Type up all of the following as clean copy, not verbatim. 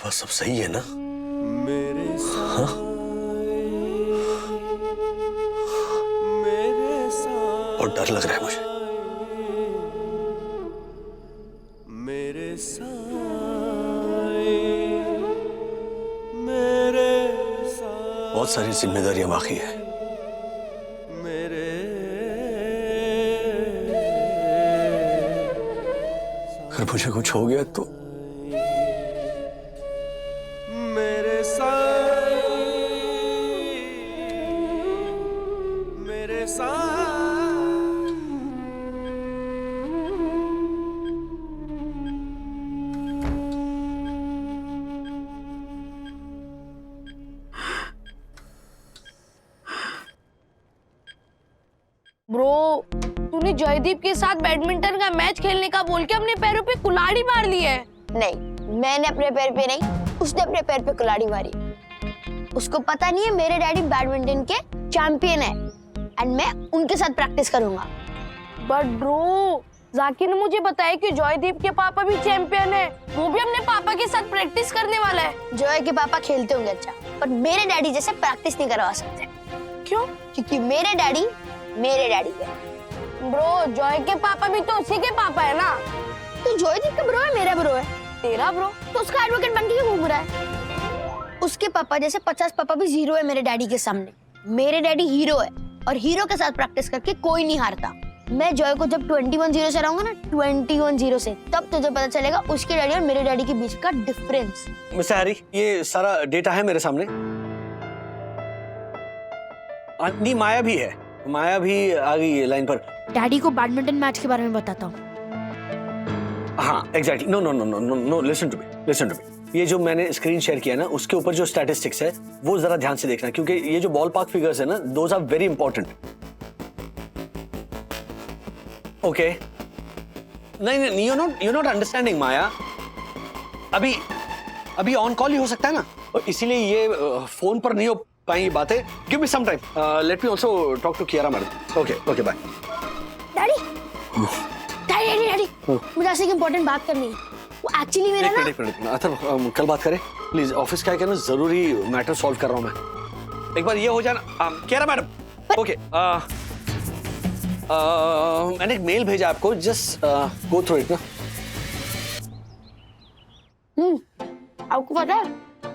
बाबा सब सही है ना? मेरे हाँ? बहुत डर लग रहा है मुझे। मेरे बहुत सारी जिम्मेदारियां बाकी है। अगर मुझे कुछ हो गया तो मेरे साथ, मेरे साथ। ब्रो, तूने जयदीप के साथ बैडमिंटन का मैच खेलने का बोल के अपने पैरों पे कुल्हाड़ी मार ली है। नहीं, मैंने अपने पैर पे नहीं, उसने अपने पैर पे कुल्हाड़ी मारी। उसको पता नहीं है मेरे डैडी बैडमिंटन के चैंपियन है एंड मैं उनके साथ प्रैक्टिस करूंगा। बट ब्रो, जाकिर ने मुझे बताया कि जयदीप के पापा भी चैंपियन है, वो भी अपने पापा के साथ प्रैक्टिस करने वाला है। जय के पापा खेलते होंगे अच्छा, पर मेरे डैडी जैसे प्रैक्टिस नहीं करवा सकते। क्यों? क्योंकि मेरे डैडी है। ब्रो, जय के पापा भी तो उसी के पापा है ना। तो जयदीप का ब्रो है, मेरा ब्रो है। तेरा ब्रो? तो उसका एडवोकेट बन के क्यों घूम रहा है? उसके पापा जैसे 50 पापा भी जीरो है मेरे डैडी के सामने। मेरे डैडी हीरो है और हीरो के साथ प्रैक्टिस करके कोई नहीं हारता। मैं जय को जब 21-0 से हराऊंगा ना, 21-0 से, तब तुझे पता चलेगा उसके डैडी और मेरे डैडी के बीच का डिफरेंस। मिस्टर हैरी, ये सारा डेटा है मेरे सामने। नहीं, माया भी है, माया भी आ गई है लाइन पर। डैडी को बैडमिंटन मैच के बारे में बताता हूँ। हाँ, exactly. No no no no no no, listen to me. ये जो मैंने स्क्रीन शेयर किया ना, उसके ऊपर जो स्टैटिस्टिक्स है वो जरा ध्यान से देखना, क्योंकि ये जो बॉल पार्क फिगर्स है ना, those are very important. Okay? नहीं, यू नॉट अंडरस्टैंडिंग माया। अभी ऑन कॉल ही हो सकता है ना, और इसीलिए ये फोन पर नहीं हो पाएंगी बातें। Give me some time, let me also talk to Kiara madam. Okay, bye. Daddy, मुझे ऐसे एक इम्पोर्टेंट बात करनी है। वो एक्चुअली मेरा ना। एक मिनट, अथर्व, कल बात करें प्लीज। ऑफिस का है ना, जरूरी मैटर सॉल्व कर रहा हूं मैं। एक बार ये हो जाना। कियारा मैडम, ओके, मैंने एक मेल भेजा आपको, जस्ट गो थ्रू इट ना। आपको पता है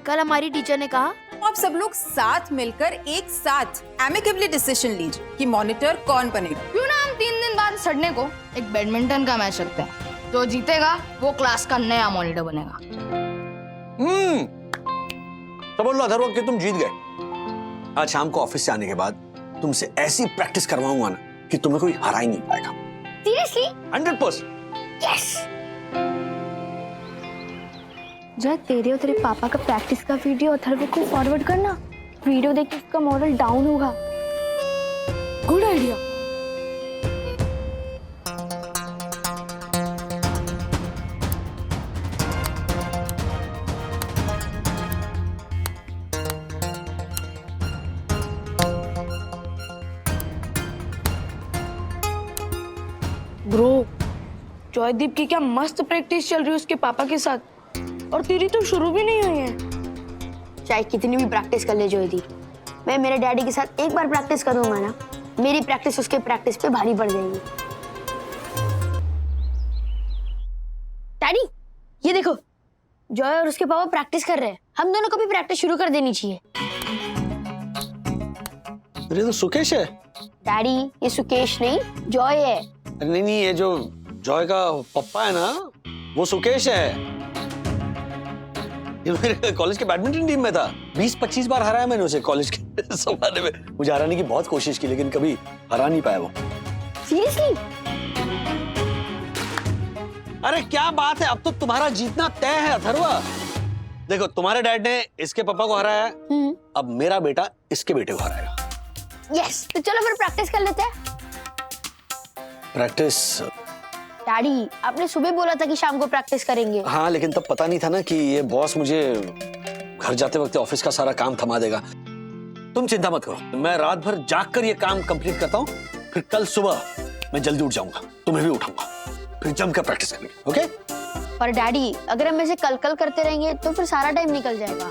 कल हमारी टीचर ने कहा आप सब लोग साथ मिलकर एक साथ एमिकेबली डिसीजन लीजिए कि मॉनिटर कौन बनेगा। क्यों ना हम 3 दिन बाद सड़ने को एक बैडमिंटन का मैच रखते हैं। जो जीतेगा वो क्लास का नया मॉनिटर बनेगा। तो बोल लो अथर्व कि तुम जीत गए। आज शाम को ऑफिस से आने के बाद तुमसे ऐसी प्रैक्टिस करवाऊंगा ना कि तुम्हें कोई हरा ही नहीं पाएगा। सीरियसली? 100%। यस। जय, तेरे और तेरे पापा का प्रैक्टिस का वीडियो अथर्व को फॉरवर्ड करना। वीडियो देख के उसका मॉरल डाउन होगा। Good idea. ब्रो, जयदीप की क्या मस्त प्रैक्टिस चल रही है उसके पापा के साथ, और तेरी तो शुरू भी नहीं हुई है। चाहे कितनी भी प्रैक्टिस कर ले जयदीप, मैं मेरे डैडी के साथ एक बार प्रैक्टिस करूंगा ना, मेरी प्रैक्टिस उसके प्रैक्टिस पे भारी पड़ जाएगी। डैडी, ये देखो, जय और उसके पापा प्रैक्टिस कर रहे हैं। हम दोनों को भी प्रैक्टिस शुरू कर देनी चाहिए। अरे तो सुकेश है। डैडी, ये सुकेश नहीं, जय है। नहीं, ये जो जॉय का पप्पा है ना, वो सुकेश है। ये मेरे कॉलेज के बैडमिंटन टीम में था। 20-25 बार हराया मैंने उसे कॉलेज के जमाने में। मुझे हराने की बहुत कोशिश की, लेकिन कभी हरा नहीं पाया वो। सीरियसली? अरे क्या बात है, अब तो तुम्हारा जीतना तय है अथर्वा। देखो, तुम्हारे डैड ने इसके पापा को हराया है, अब मेरा बेटा इसके बेटे को हराएगा। यस, तो चलो फिर प्रैक्टिस कर लेते हैं। प्रैक्टिस? डैडी, आपने सुबह बोला था कि शाम को प्रैक्टिस करेंगे। हाँ, लेकिन तब पता नहीं था ना कि ये बॉस मुझे घर जाते वक्त ऑफिस का सारा काम थमा देगा। तुम चिंता मत करो, मैं रात भर जाग कर ये काम कंप्लीट करता हूँ, फिर कल सुबह मैं जल्दी उठ जाऊंगा, तुम्हें भी उठाऊंगा, फिर जमकर प्रैक्टिस करेंगे। ओके? पर डैडी अगर हम ऐसे कल करते रहेंगे तो फिर सारा टाइम निकल जाएगा।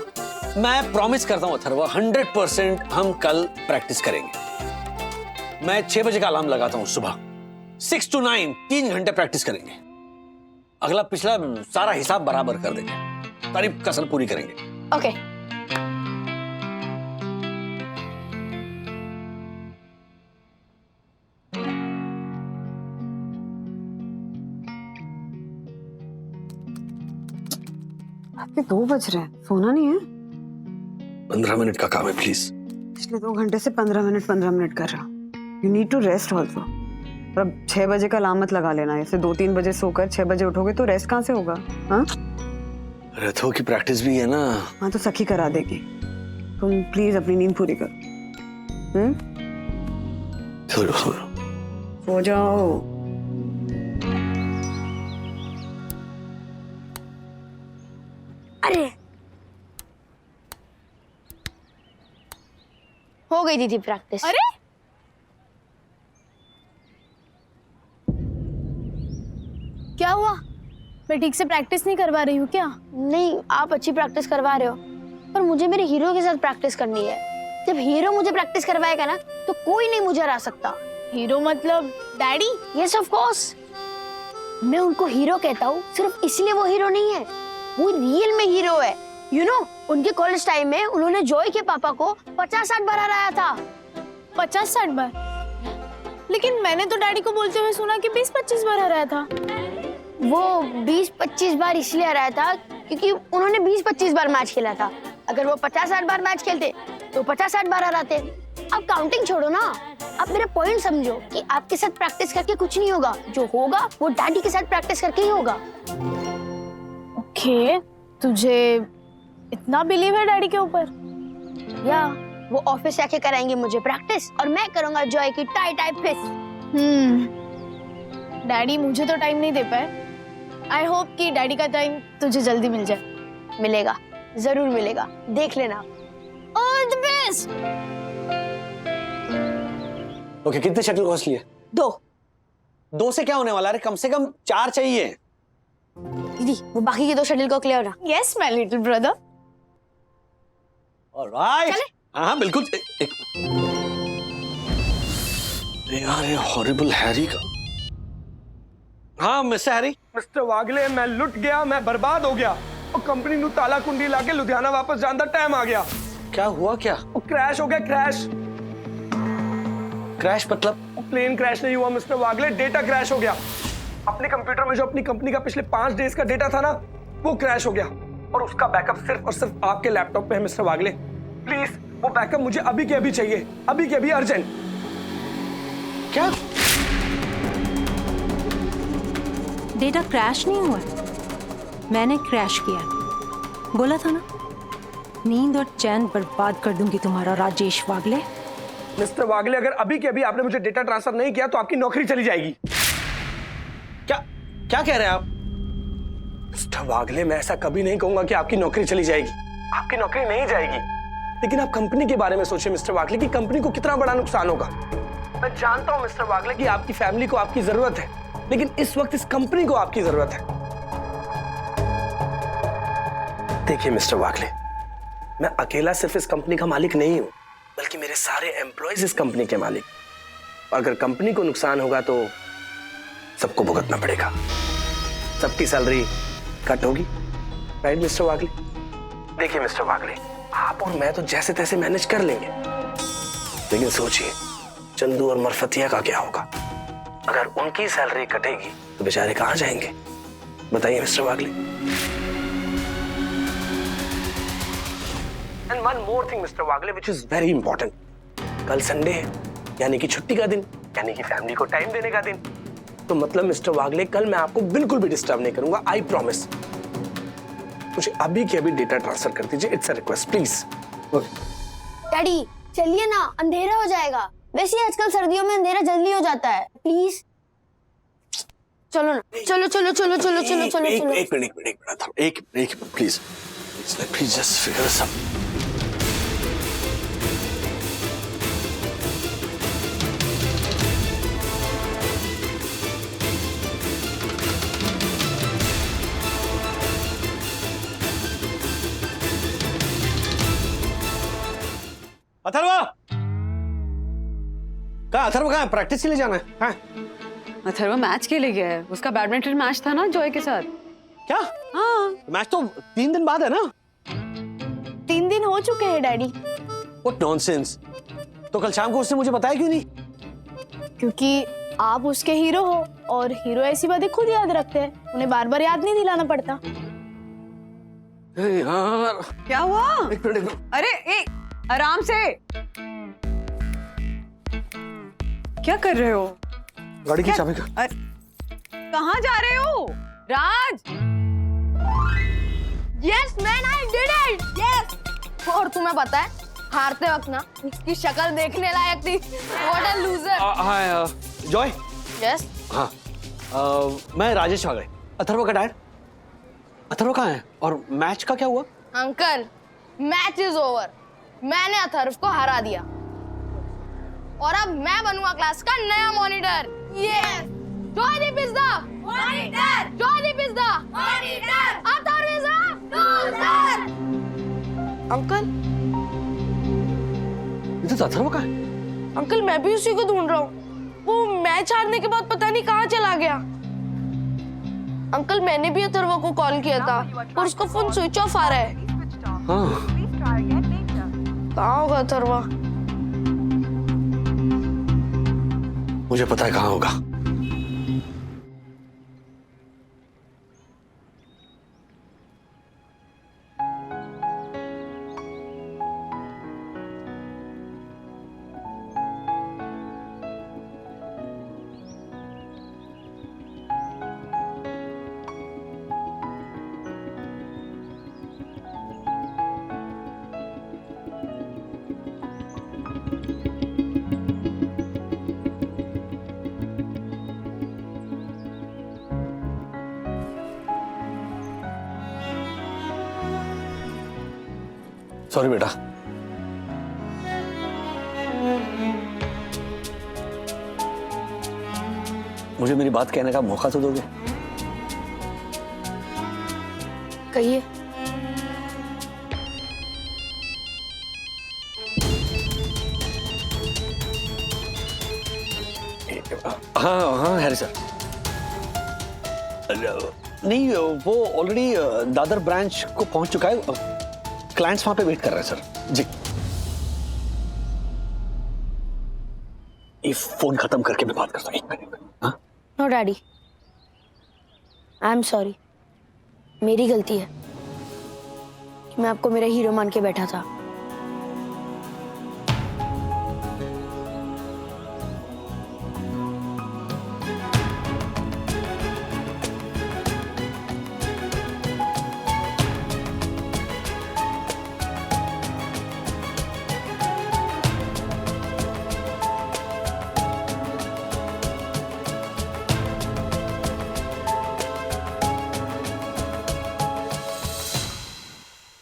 मैं प्रॉमिस करता हूँ अथर्व, 100% हम कल प्रैक्टिस करेंगे। मैं 6 बजे का अलार्म लगाता हूँ सुबह, 6 to 9 3 घंटे प्रैक्टिस करेंगे। अगला पिछला सारा हिसाब बराबर कर देंगे, सारी कसर पूरी करेंगे। ओके। आपके 2 बज रहे हैं, सोना नहीं है? 15 मिनट का काम है प्लीज। पिछले 2 घंटे से 15 मिनट कर रहा। You need to rest also. अब 6 बजे का अलार्म मत लगा लेना। ऐसे 2-3 बजे सोकर 6 बजे उठोगे तो रेस्ट कहाँ से होगा? हाँ, रथों की प्रैक्टिस भी है ना। हाँ तो सखी करा देगी। तुम प्लीज अपनी नींद पूरी करो। सो जाओ। अरे हो गई दीदी प्रैक्टिस। अरे क्या हुआ? मैं ठीक से प्रैक्टिस नहीं करवा रही हूँ क्या? नहीं, आप अच्छी प्रैक्टिस करवा रहे हो, पर मुझे मेरे हीरो के साथ प्रैक्टिस करनी है। जब हीरो मुझे प्रैक्टिस करवाएगा ना तो कोई नहीं मुझे हरा सकता। हीरो मतलब डैडी? Yes of course. मैं उनको हीरो कहता हूँ सिर्फ इसलिए वो हीरो नहीं है, वो रियल में हीरो है। यू नो, उनके कॉलेज टाइम में उन्होंने जॉय के पापा को 50-60 बार हराया था। 50-60 बार? लेकिन मैंने तो डैडी को बोलते हुए सुना कि 20-25 बार हराया था। वो 20-25 बार इसलिए हराया था क्योंकि उन्होंने 20-25 बार मैच खेला था। अगर वो 50-60 बार मैच खेलते तो 50-60 बार हराते। अब काउंटिंग छोड़ो ना, आप मेरा पॉइंट समझो कि आपके साथ प्रैक्टिस करके कुछ नहीं होगा। जो होगा वो डैडी के साथ प्रैक्टिस करके ही होगा। ओके, तुझे इतना बिलीव है डैडी के ऊपर? या वो ऑफिस आके कराएंगे मुझे प्रैक्टिस और मैं करूंगा जॉय की टाई टाई फिस्ट। डैडी मुझे तो टाइम नहीं दे पाए। आई होप कि डैडी का टाइम तुझे जल्दी मिल जाए। मिलेगा, जरूर मिलेगा, देख लेना। All the best. ओके, कितने शटल कॉस्ट लिए? 2 से क्या होने वाला है? कम से कम 4 चाहिए। दीदी वो बाकी के 2 शटल को क्लियर ना। Yes my little brother. Alright. हाँ बिल्कुल। यार ये हॉरिबल हैरी का। हाँ मिस्टर हैरी। मिस्टर वागले, मैं लुट गया, मैं बर्बाद हो गया और कंपनी नु ताला कुंडी लाके लुधियाना वापस जाने दा टाइम आ गया। क्या हुआ? क्या वो क्रैश हो गया। क्रैश मतलब? प्लेन क्रैश नहीं हुआ मिस्टर वागले, डेटा क्रैश हो गया। अपने कंप्यूटर में जो अपनी कंपनी का पिछले 5 डेज का डेटा था ना, वो क्रैश हो गया और उसका बैकअप सिर्फ और सिर्फ आपके लैपटॉप पे है। मिस्टर वागले प्लीज वो बैकअप मुझे अभी के अभी चाहिए, अभी के अभी, अर्जेंट। क्या? डेटा क्रैश नहीं हुआ, मैंने क्रैश किया। बोला था ना, नींद और चैन बर्बाद कर दूंगी तुम्हारा राजेश वागले। मिस्टर वागले, अगर अभी के अभी आपने मुझे डेटा ट्रांसफर नहीं किया तो आपकी नौकरी चली जाएगी। क्या कह रहे हैं आप? मिस्टर वागले, मैं ऐसा कभी नहीं कहूंगा कि आपकी नौकरी चली जाएगी। आपकी नौकरी नहीं जाएगी, लेकिन आप कंपनी के बारे में सोचिए मिस्टर वागले कि कंपनी को कितना बड़ा नुकसान होगा। मैं जानता हूं मिस्टर वागले कि आपकी फैमिली को आपकी जरूरत है, लेकिन इस वक्त इस कंपनी को आपकी जरूरत है। देखिए मिस्टर वागले, मैं अकेला सिर्फ इस कंपनी का मालिक नहीं हूं, बल्कि मेरे सारे एम्प्लॉयज इस कंपनी के मालिक। अगर कंपनी को नुकसान होगा तो सबको भुगतना पड़ेगा, सबकी सैलरी कट होगी। राइट मिस्टर वागले? देखिए मिस्टर वागले, आप और मैं तो जैसे तैसे मैनेज कर लेंगे, लेकिन सोचिए चंदू और मरफतिया का क्या होगा? अगर उनकी सैलरी कटेगी तो बेचारे कहां जाएंगे? बताइए mister Wagle. And one more thing mister Wagle, which is very important. कल संडे है, यानी कि छुट्टी का दिन, यानी कि फैमिली को टाइम देने का दिन। तो मतलब मिस्टर वागले, कल मैं आपको बिल्कुल भी डिस्टर्ब नहीं करूंगा, आई प्रॉमिस। मुझे अभी के अभी डेटा ट्रांसफर कर दीजिए, it's a request please. Daddy चलिए ना, अंधेरा हो जाएगा। वैसे आजकल सर्दियों में अंधेरा जल्दी हो जाता है, प्लीज चलो ना। चलो चलो चलो चलो चलो चलो चलो। एक minute please just figure this out. Atharva कहाँ है? प्रैक्टिस के लिए जाना है? हाँ? अथर्व मैच के लिए गया है, उसका बैडमिंटन मैच था ना जॉय के साथ। क्या? हाँ मैच तो 3 दिन बाद है ना? 3 दिन हो चुके हैं डैडी। What nonsense! तो कल शाम को उसने मुझे बताया क्यों नहीं? क्योंकि आप उसके हीरो हो और हीरो ऐसी बातें खुद याद रखते हैं, उन्हें बार बार याद नहीं दिलाना पड़ता। यार क्या हुआ? एक मिनट। अरे ए, आराम से। क्या कर रहे हो? गाड़ी की चाबी का। कहाँ जा रहे हो? Raj! Yes man I did it. Yes. और तुम्हें पता है हारते वक्त ना इसकी शक्ल देखने लायक थी। What a loser. हाँ जॉय। यस। हाँ मैं राजेश वागले। अथर्व का डैड। अथर्व कहाँ है? और मैच का क्या हुआ? Uncle match is over. मैंने अथर्व को हरा दिया और अब मैं बनूंगा क्लास का नया monitor. Yes. Joydeep is the monitor. Joydeep is the monitor. Atharva is the loser. Uncle ये तो अथर्व कहाँ है? अंकल मैं भी उसी को ढूंढ रहा हूँ। वो मैच हारने के बाद पता नहीं कहाँ चला गया। अंकल मैंने भी अथर्व को कॉल किया था और उसका फोन स्विच ऑफ आ रहा है। हाँ कहाँ होगा अथर्व? मुझे पता है कहाँ होगा। सॉरी बेटा। मुझे मेरी बात कहने का मौका तो दोगे? कहिए। हाँ हैरी सर। नहीं वो ऑलरेडी दादर ब्रांच को पहुंच चुका है। क्लाइंट्स वहां पे वेट कर रहे हैं सर। जी ये फोन खत्म करके मैं बात करता हूँ। 1 मिनट। हाँ no daddy I am sorry. मेरी गलती है कि मैं आपको मेरा हीरो मान के बैठा था।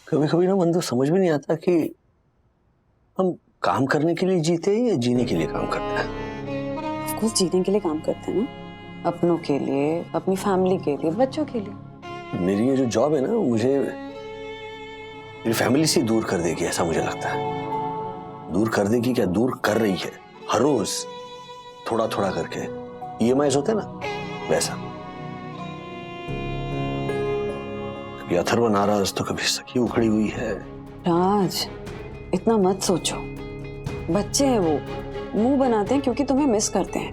कभी कभी ना मन तो समझ में नहीं आता कि हम काम करने के लिए जीते हैं या जीने के लिए काम करते हैं। ऑफ कोर्स जीने के लिए काम करते हैं ना, अपनों के लिए, अपनी फैमिली के लिए, बच्चों के लिए। मेरी ये जो जॉब है ना मुझे मेरी फैमिली से दूर कर देगी ऐसा मुझे लगता है। दूर कर देगी क्या, दूर कर रही है। हर रोज थोड़ा थोड़ा करके EMIs होते हैं ना वैसा। कभी अथर्व नाराज तो कभी सखी उखड़ी हुई है। राज इतना मत सोचो, बच्चे हैं वो, मुंह बनाते हैं क्योंकि तुम्हें मिस करते हैं।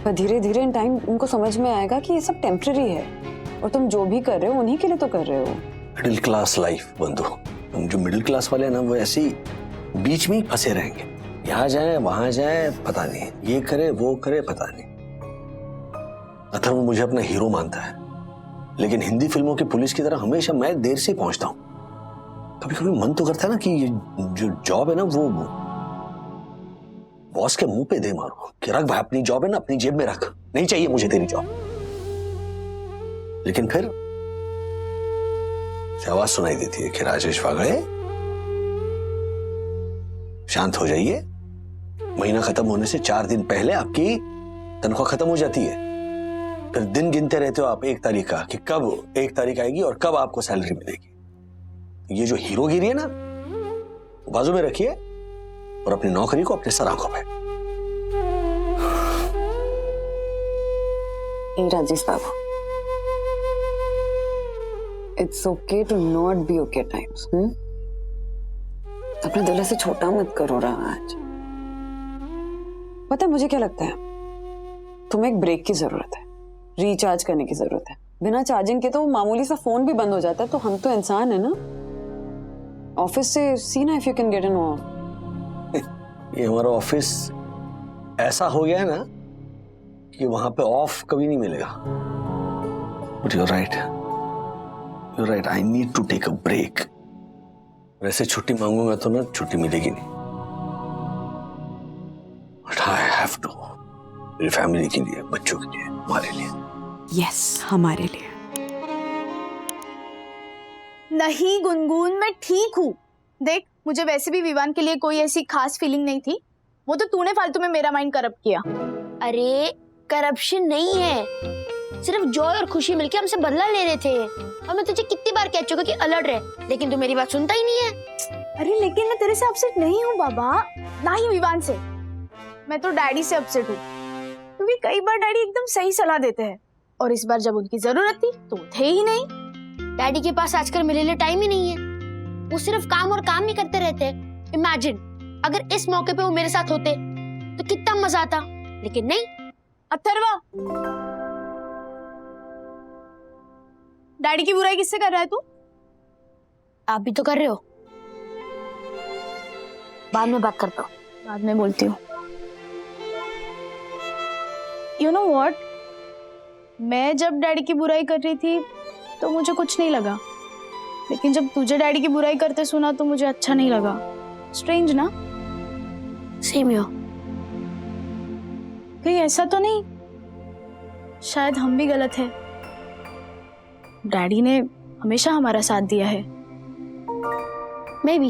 पर धीरे धीरे इन टाइम उनको समझ में आएगा कि ये सब टेम्पररी है और तुम जो भी कर रहे हो उन्हीं के लिए तो कर रहे हो। मिडिल क्लास लाइफ बंधु। हम जो मिडिल क्लास वाले हैं ना वो ऐसे ही बीच में ही फंसे रहेंगे। यहाँ जाए वहां जाए पता नहीं, ये करे वो करे पता नहीं। अथर्व मुझे अपना हीरो मानता है लेकिन हिंदी फिल्मों की पुलिस की तरह हमेशा मैं देर से पहुंचता हूं। कभी कभी मन तो करता है ना कि ये जो जॉब है ना वो बॉस के मुंह पे दे मारो कि रख भाई, अपनी जॉब है ना अपनी जेब में रख, नहीं चाहिए मुझे तेरी जॉब। लेकिन फिर आवाज सुनाई देती है कि राजेश वागले शांत हो जाइए, महीना खत्म होने से 4 दिन पहले आपकी तनख्वाह खत्म हो जाती है। फिर दिन गिनते रहते हो आप 1 तारीख का कि कब 1 तारीख आएगी और कब आपको सैलरी मिलेगी। ये जो हीरोगिरी है ना बाजू में रखिए और अपनी नौकरी को अपने सर आंखों पे। Rajesh Babu, it's okay to not be okay times. अपने दिल से छोटा मत करो राज। पता है मुझे क्या लगता है, तुम्हें एक ब्रेक की जरूरत है, रिचार्ज करने की जरूरत है। बिना चार्जिंग के तो मामूली सा फोन भी बंद हो जाता है, तो हम तो इंसान है ना। ऑफिस से सी ना if you can get an of. ये हमारा ऑफिस ऐसा हो गया है ना कि वहां पे ऑफ कभी नहीं मिलेगा। But you're right, you're right, I need to take a break. वैसे छुट्टी मांगूंगा तो ना छुट्टी मिलेगी नहीं, बट आई हैव टू, मेरी फैमिली के लिए, बच्चों के लिए, हमारे लिए। यस, हमारे लिए। नहीं गुनगुन, मैं ठीक हूँ। देख, मुझे वैसे भी विवान के लिए कोई ऐसी खास फीलिंग नहीं थी। वो तो तूने फालतू में मेरा माइंड करप्ट किया। अरे करप्शन नहीं है, सिर्फ जॉय और खुशी मिलके हमसे बदला ले रहे थे। और मैं तुझे कितनी बार कह चुका कि अलर्ट रहे, लेकिन तू मेरी बात सुनता ही नहीं है। अरे लेकिन मैं तेरे से अपसेट नहीं हूँ बाबा, ना ही विवान से। मैं तो डैडी से अपसेट हूँ, क्योंकि कई बार डैडी एकदम सही सलाह देते हैं, और इस बार जब उनकी जरूरत थी तो थे ही नहीं। डैडी के पास आजकल मेरे लिए टाइम ही नहीं है, वो सिर्फ काम और काम ही करते रहते हैं। इमेजिन अगर इस मौके पे वो मेरे साथ होते तो कितना मजा आता, लेकिन नहीं। अथर्वा, डैडी की बुराई किससे कर रहा है तू? आप भी तो कर रहे हो। बाद में बात करता हूँ। बाद में बोलती हूँ। यू नो व्हाट, मैं जब डैडी की बुराई कर रही थी तो मुझे कुछ नहीं लगा, लेकिन जब तुझे डैडी की बुराई करते सुना तो मुझे अच्छा नहीं लगा। स्ट्रेंज ना? सेम यो। कहीं ऐसा तो नहीं शायद हम भी गलत है? डैडी ने हमेशा हमारा साथ दिया है। May be.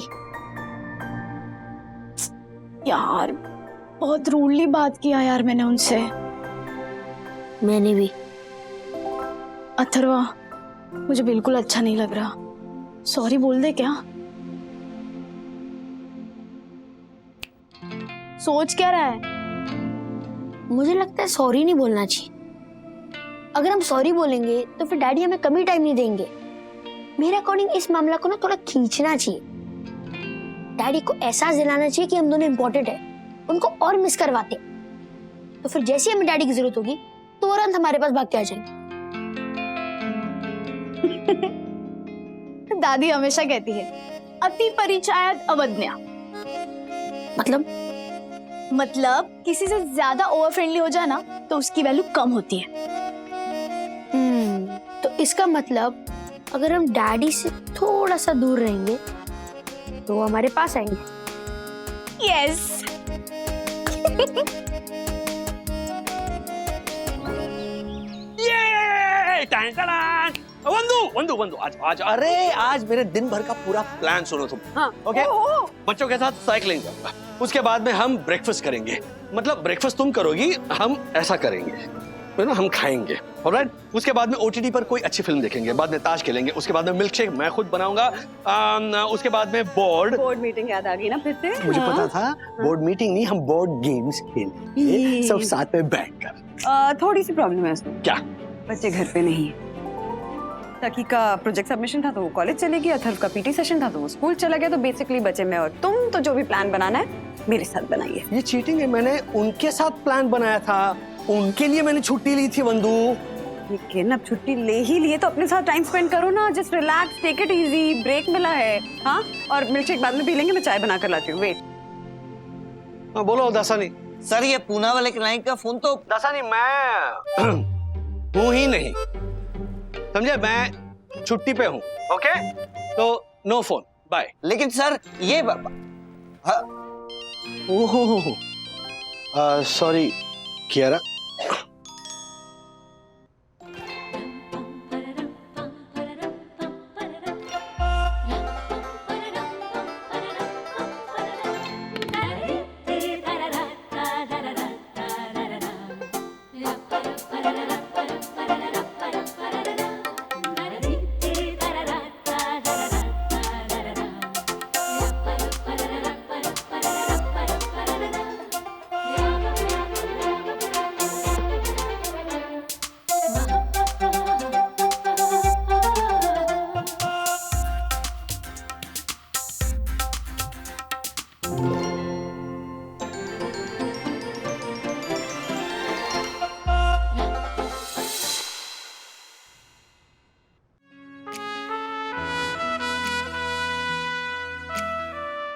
यार बहुत रूडली बात किया यार मैंने उनसे। मैंने भी। अथर्वा, मुझे बिल्कुल अच्छा नहीं लग रहा। सॉरी बोल दे क्या? सोच क्या रहा है? मुझे लगता है सॉरी नहीं बोलना चाहिए। अगर हम सॉरी बोलेंगे तो फिर डैडी हमें कभी टाइम नहीं देंगे। मेरे अकॉर्डिंग इस मामला को ना थोड़ा खींचना चाहिए। डैडी को एहसास दिलाना चाहिए कि हम दोनों इंपॉर्टेंट है, उनको और मिस करवाते, तो फिर जैसे हमें डैडी की जरूरत होगी तुरंत हमारे पास भाग के आ जाएंगे। दादी हमेशा कहती है अति परिचयात अवज्ञा। मतलब किसी से ज्यादा ओवर फ्रेंडली हो जाए ना तो उसकी वैल्यू कम होती है। तो इसका मतलब अगर हम डैडी से थोड़ा सा दूर रहेंगे तो वो हमारे पास आएंगे। यस। वंदू वंदू वंदू, आज आज अरे आज मेरे दिन भर का पूरा प्लान सुनो तुम। हाँ, ओके। बच्चों के साथ साइकिलिंग, उसके बाद में हम ब्रेकफास्ट करेंगे। मतलब ब्रेकफास्ट तुम करोगी, हम ऐसा करेंगे ना, हम खाएंगे। ऑलराइट, उसके बाद में ओटीटी पर कोई अच्छी फिल्म देखेंगे, बाद में ताश खेलेंगे, उसके बाद में मिल्क शेक मैं खुद बनाऊंगा, उसके बाद में बोर्ड मीटिंग याद आ गई ना फिर से? मुझे पता था बोर्ड मीटिंग नहीं, हम बोर्ड गेम्स खेलेंगे सब साथ में बैठकर। थोड़ी सी प्रॉब्लम है उसमें। क्या? बच्चे घर पे नहीं है। तकी का प्रोजेक्ट सबमिशन था तो वो कॉलेज चले गई, अथर्व का पीटी सेशन था तो वो स्कूल चला गया, तो बेसिकली बचे मैं और तुम। तो जो भी प्लान बनाना है मेरे साथ बनाइए। ये चीटिंग है, मैंने उनके साथ प्लान बनाया था, उनके लिए मैंने छुट्टी ली थी वंदू। लेकिन अब छुट्टी ले ही लिए तो अपने साथ टाइम स्पेंड करो ना, just relax, take it easy, break मिला है। हाँ, और मिल्क शेक बाद में पी लेंगे, मैं चाय बना कर लाती हूँ। वेट। हाँ बोलो दासानी। सर ये पूना वाले क्लाइंट का फोन तो दासानी मैं हूँ ही नहीं, समझे? मैं छुट्टी पे हूँ। ओके, तो नो फोन, बाय। लेकिन सर ये ओहो, सॉरी कियारा।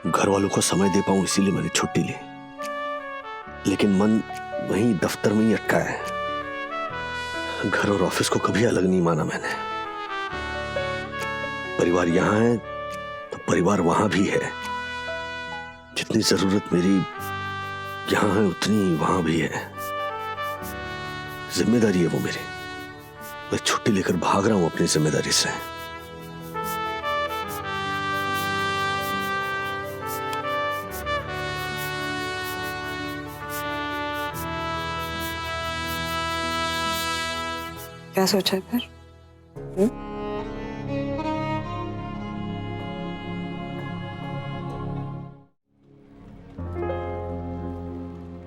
घर वालों को समय दे पाऊं इसीलिए मैंने छुट्टी ली, लेकिन मन वहीं दफ्तर में ही अटका है। घर और ऑफिस को कभी अलग नहीं माना मैंने। परिवार यहां है तो परिवार वहां भी है। जितनी जरूरत मेरी यहां है उतनी वहां भी है। जिम्मेदारी है वो मेरी। मैं छुट्टी लेकर भाग रहा हूं अपनी जिम्मेदारी से। क्या सोचा है फिर?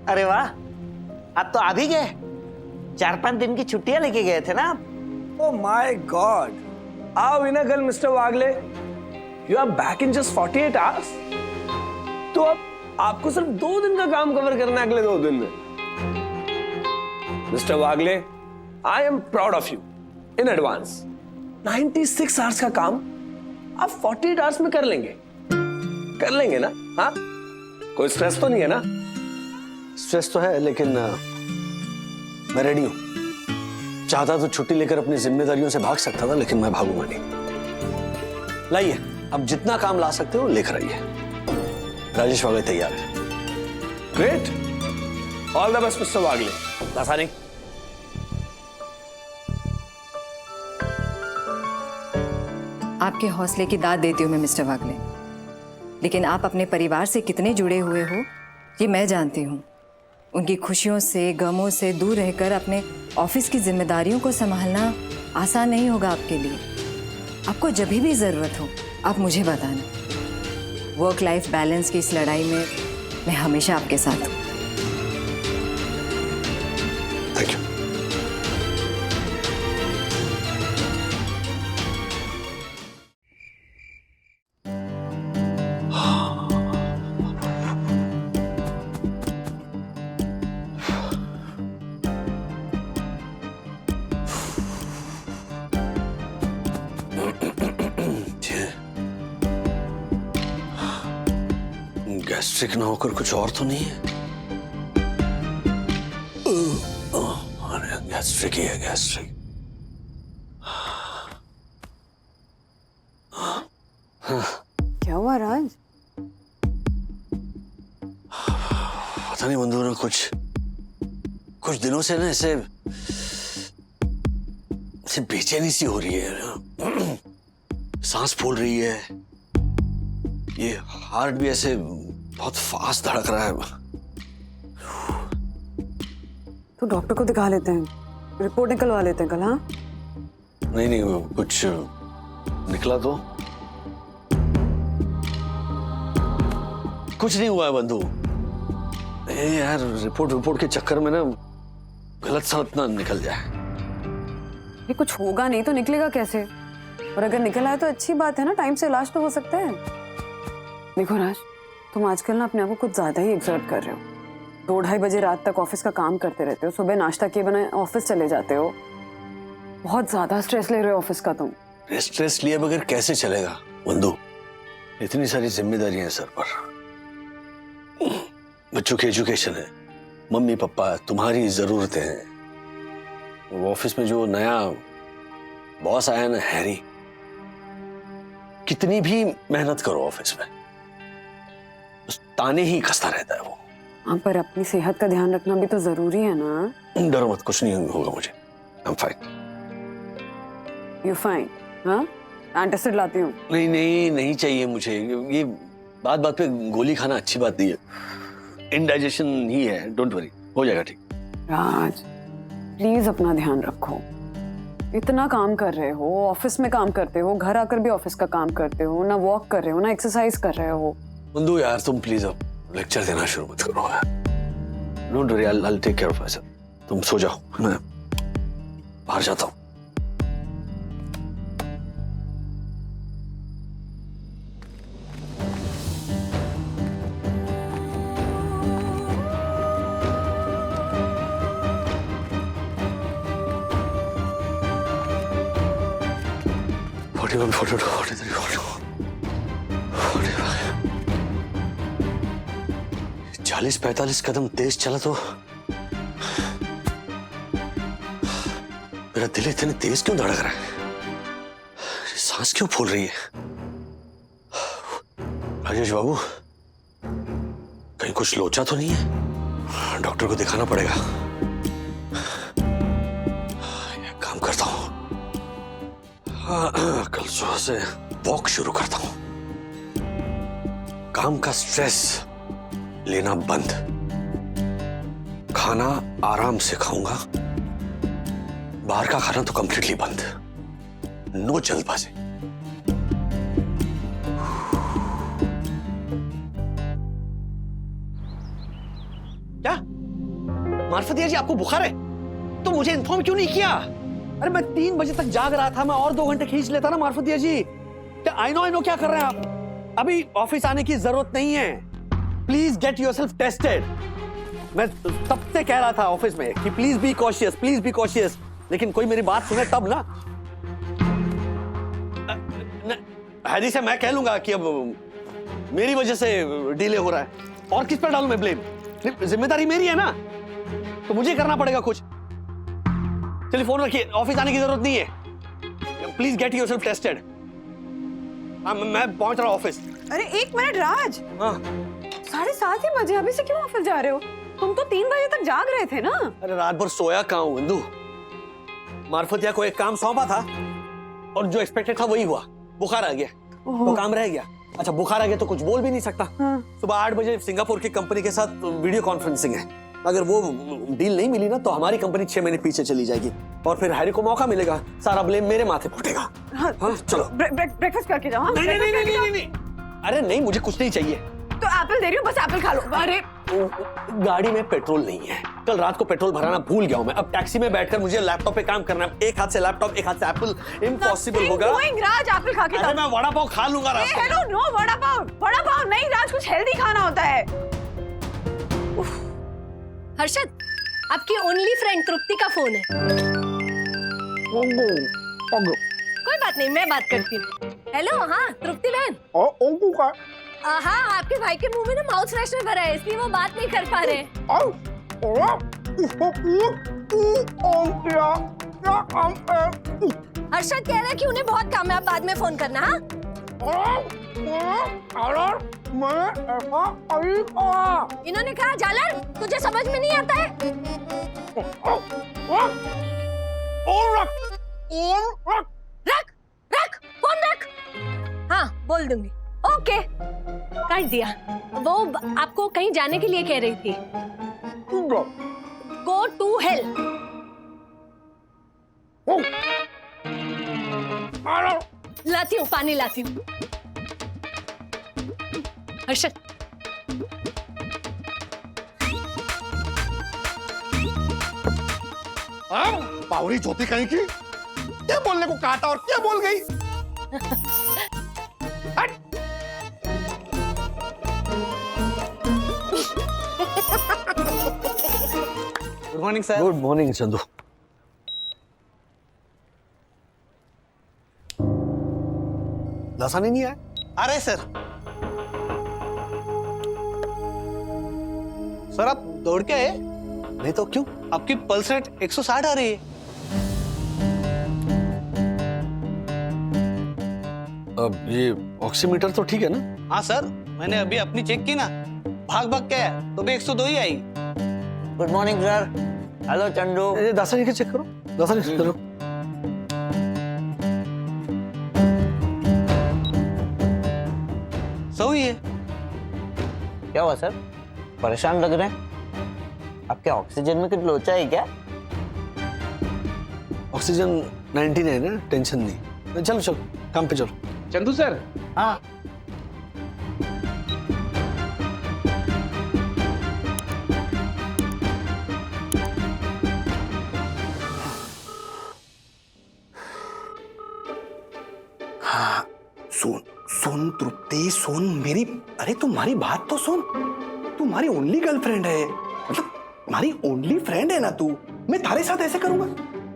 अरे वाह, आप तो आ भी गए। 4-5 दिन की छुट्टियां लेके गए थे ना आप? Oh my God! आओ इना कल mister Wagle. You are back in just 48 hours? तो अब आपको सिर्फ 2 दिन का काम कवर करना है अगले 2 दिन में। Mister Wagle, I am proud of you in advance. 96 hours का काम आप 48 hours में कर लेंगे। कर लेंगे ना? हाँ? कोई स्ट्रेस तो नहीं है ना? स्ट्रेस तो है, लेकिन मैं रेडी हूं। चाहता तो छुट्टी लेकर अपनी जिम्मेदारियों से भाग सकता था, लेकिन मैं भागूंगा नहीं। लाइए, अब जितना काम ला सकते हो लेकर आइए। राजेश वागले तैयार है। Great, all the best mister Wagle. Lasani, आपके हौसले की दाद देती हूँ मैं मिस्टर वागले, लेकिन आप अपने परिवार से कितने जुड़े हुए हो ये मैं जानती हूँ। उनकी खुशियों से गमों से दूर रहकर अपने ऑफिस की जिम्मेदारियों को संभालना आसान नहीं होगा आपके लिए। आपको जब भी ज़रूरत हो आप मुझे बताना। वर्क लाइफ बैलेंस की इस लड़ाई में मैं हमेशा आपके साथ हूँ। Thank you. गैस्ट्रिक ना होकर कुछ और तो नहीं है? अरे गैस्ट्रिक ही है, गैस्ट्रिक। क्या हुआ राज? पता नहीं बंधु ना, कुछ दिनों से ना ऐसे बेचैनी सी हो रही है। सांस फूल रही है, ये हार्ट भी ऐसे बहुत फास्ट धड़क रहा है। तो डॉक्टर को दिखा लेते हैं, रिपोर्ट निकलवा लेते हैं कल। हाँ नहीं, कुछ निकला तो? कुछ नहीं हुआ है बंधु। यार रिपोर्ट के चक्कर में ना गलत साथ ना निकल जाए। ये कुछ होगा नहीं तो निकलेगा कैसे? और अगर निकल आए तो अच्छी बात है ना, टाइम से इलाज तो हो सकता है। देखो राज, तुम आजकल ना अपने आप को कुछ ज्यादा ही एक्सर्ट कर रहे हो। 2-2:30 बजे रात तक ऑफिस का काम करते रहते हो, सुबह नाश्ता किए बिना ऑफिस चले जाते हो। बहुत ज्यादा स्ट्रेस ले रहे हो ऑफिस का तुम। स्ट्रेस लिए बगैर कैसे चलेगा बंधु? इतनी सारी जिम्मेदारियां हैं सर पर। बच्चों की एजुकेशन है, मम्मी पापा, तुम्हारी जरूरतें हैं। वो ऑफिस में जो नया बॉस आया ना, हैरी, कितनी भी मेहनत करो ऑफिस में उस ताने ही कसता रहता है वो। हाँ, पर अपनी सेहत का ध्यान रखना भी तो जरूरी है ना। डरो मत, कुछ नहीं होगा मुझे। I am fine. You fine? हाँ, एंटासिड लाती हूँ। नहीं चाहिए मुझे। ये बात पे गोली खाना अच्छी बात नहीं है। इंडाइजेशन ही है, डोंट वरी, हो जाएगा ठीक। राज प्लीज अपना ध्यान रखो। इतना काम कर रहे हो, ऑफिस में काम करते हो, घर आकर भी ऑफिस का काम करते हो, ना वॉक कर रहे हो ना एक्सरसाइज कर रहे हो। बंधु यार, तुम प्लीज अब लेक्चर देना शुरू मत करो। Don't worry, I will take care of myself. तुम सो जाओ, मैं बाहर जाता हूँ। 40-45 कदम तेज चला तो मेरा दिल इतने तेज क्यों धड़क रहा है? सांस क्यों फूल रही है? राजेश बाबू, कहीं कुछ लोचा तो नहीं है? डॉक्टर को दिखाना पड़ेगा। एक काम करता हूं, कल सुबह से वॉक शुरू करता हूं। काम का स्ट्रेस लेना बंद, खाना आराम से खाऊंगा, बाहर का खाना तो कंप्लीटली बंद। नो जल्दबाजी। क्या मार्फतिया जी, आपको बुखार है? तो मुझे इन्फॉर्म क्यों नहीं किया? अरे मैं 3 बजे तक जाग रहा था, मैं और 2 घंटे खींच लेता ना मार्फतिया जी। आई नो क्या कर रहे हैं आप? अभी ऑफिस आने की जरूरत नहीं है। Please get yourself tested. मैं तब से कह रहा था ऑफिस में कि प्लीज बी कॉशियस, लेकिन कोई मेरी बात सुने तब ना। हैरी से मैं कह लूंगा कि अब मेरी वजह से डिले हो रहा है, और किस पर डालूं मैं ब्लेम? जिम्मेदारी मेरी है ना, तो मुझे करना पड़ेगा कुछ। चलिए फोन रखिए, ऑफिस आने की जरूरत नहीं है। Please get yourself tested. मैं पहुंच रहा हूं ऑफिस। अरे 1 मिनट राज, हाँ 7:30 ही बजे, अभी से क्यों ऑफिस जा रहे हो? तुम तो 3 बजे तक जाग रहे थे ना। अरे रात भर सोया कहाँ हूं इंदु? मार्फतिया को एक काम सौंपा था और जो एक्सपेक्टेड था वही हुआ। बुखार आ गया तो काम रह गया। अच्छा, बुखार आ गया तो कुछ बोल भी नहीं सकता। सुबह 8 बजे सिंगापुर की कंपनी के साथ वीडियो कॉन्फ्रेंसिंग है। अगर वो डील नहीं मिली ना तो हमारी कंपनी 6 महीने पीछे चली जाएगी और फिर हैरी को मौका मिलेगा, सारा ब्लेम मेरे माथे फूटेगा। हाँ, चलो ब्रेकफास्ट करके जाओ। नहीं। अरे नहीं, मुझे कुछ नहीं चाहिए। तो एप्पल दे रही हूँ, बस एप्पल खा लो। अरे गाड़ी में पेट्रोल नहीं है, कल रात को पेट्रोल भराना भूल गया हूं मैं। अब टैक्सी में बैठकर मुझे लैपटॉप पे काम करना है। एक हाथ से लैपटॉप, एक हाथ से एप्पल, इम्पॉसिबल होगा। राज, एप्पल खा के अरे मैं वड़ा पाव खा लूंगा रास्ते में। हेलो, नो वड़ा पाव नहीं राज, कुछ हेल्दी खाना होता है। हर्षद, आपकी ओनली फ्रेंड तृप्ति का फोन है। कोई बात नहीं, मैं बात करती हूँ। हेलो, हाँ तृप्ति बहन। हाँ, आपके भाई के मुंह में ना माउथ फ्रेशनर भरा है, इसलिए वो बात नहीं कर पा रहे। हर्षद कह रहा है कि उन्हें बहुत काम है, आप बाद में फोन करना। हाँ इन्होंने कहा जालर, तुझे समझ में नहीं आता है? रख फोन रख। हाँ बोल दूंगी, ओके कर दिया। वो आपको कहीं जाने के लिए कह रही थी। Go to hell. लाती हूँ, पानी लाती हूँ। हर्षद, पावरी ज्योति कहीं की, क्या बोलने को कहा था और क्या बोल गई? Good morning sir. Good morning Chandu. Dasani नहीं आया? आ रहे सर। सर आप दौड़ के आए? नहीं तो क्यों? आपकी पल्स रेट 160 आ रही है। अब ये ऑक्सीमीटर तो ठीक है ना? हाँ सर, मैंने अभी अपनी चेक की ना, भाग के आया तो भी 102 ही आई। Good morning sir. Hello Chandu. Dasani के चेक करो, दासानी चेक करो। सही है। क्या हुआ सर, परेशान लग रहे हैं? आपके ऑक्सीजन में कुछ लोचा है क्या? ऑक्सीजन 99 है ना, टेंशन नहीं। चलो चलो काम पे चलो। चंदू सर। हाँ सुन तृप्ति, सुन मेरी, अरे तुम्हारी बात तो सुन। तुम्हारी ओनली गर्लफ्रेंड है, मतलब तुम्हारी ओनली फ्रेंड है ना तू। मैं तारे साथ ऐसे करूंगा?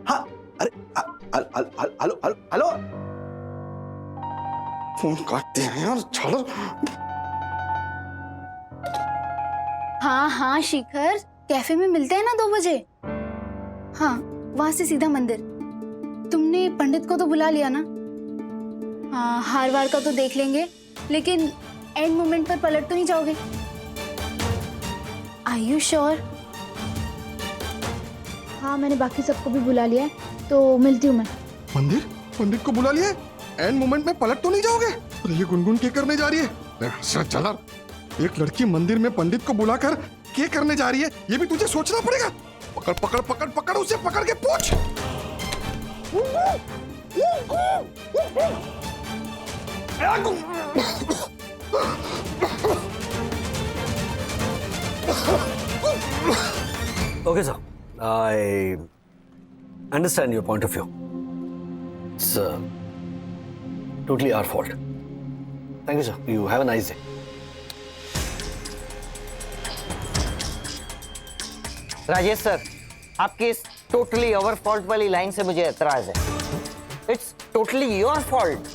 हाँ अरे हेलो हेलो, फोन काटते हैं यार, छोड़ो। हाँ हाँ शिखर, कैफे में मिलते हैं ना 2 बजे। हाँ, वहां से सीधा मंदिर। तुमने पंडित को तो बुला लिया ना? हाँ, हार वार का तो देख लेंगे, लेकिन एंड मोमेंट पर पलट तो नहीं जाओगे? Are you sure? हाँ, मैंने बाकी सबको भी बुला लिया है, तो मिलती हूँ मैं। मंदिर पंडित को बुला लिए, एंड मोमेंट में पलट तो नहीं जाओगे? अरे ये गुनगुन क्या करने जा रही है? अच्छा चला, एक लड़की मंदिर में पंडित को बुलाकर क्या करने जा रही है, ये भी तुझे सोचना पड़ेगा। पकड़ पकड़ पकड़ पकड़ उसे, पकड़ के पूछ। Okay, sir. I understand your point of view. It's totally our fault. Thank you, sir. You have a nice day. Rajesh sir, आपकी इस टोटली ओवर फॉल्ट वाली लाइन से मुझे एतराज है। It's totally your fault.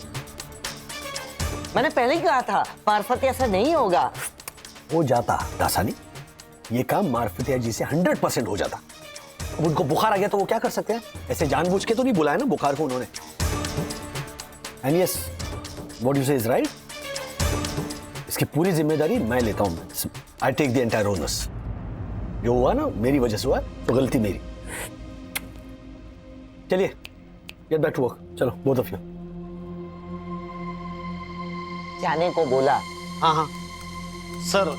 मैंने पहले ही कहा था मार्फत ऐसा नहीं होगा। हो जाता दासानी, ये काम मार्फतिया जी से 100% हो जाता। अब उनको बुखार आ गया तो वो क्या कर सकते हैं? ऐसे जानबूझ के तो नहीं बुलाया ना बुखार को उन्होंने। And yes, what you say is right. इसकी पूरी जिम्मेदारी मैं लेता हूं। I take the entire honours. जो हुआ ना मेरी वजह से हुआ, तो गलती मेरी। चलिए, गेट बैक टू वर्क। चलो बोथ ऑफ यू। जाने को बोला। हाँ हाँ सर,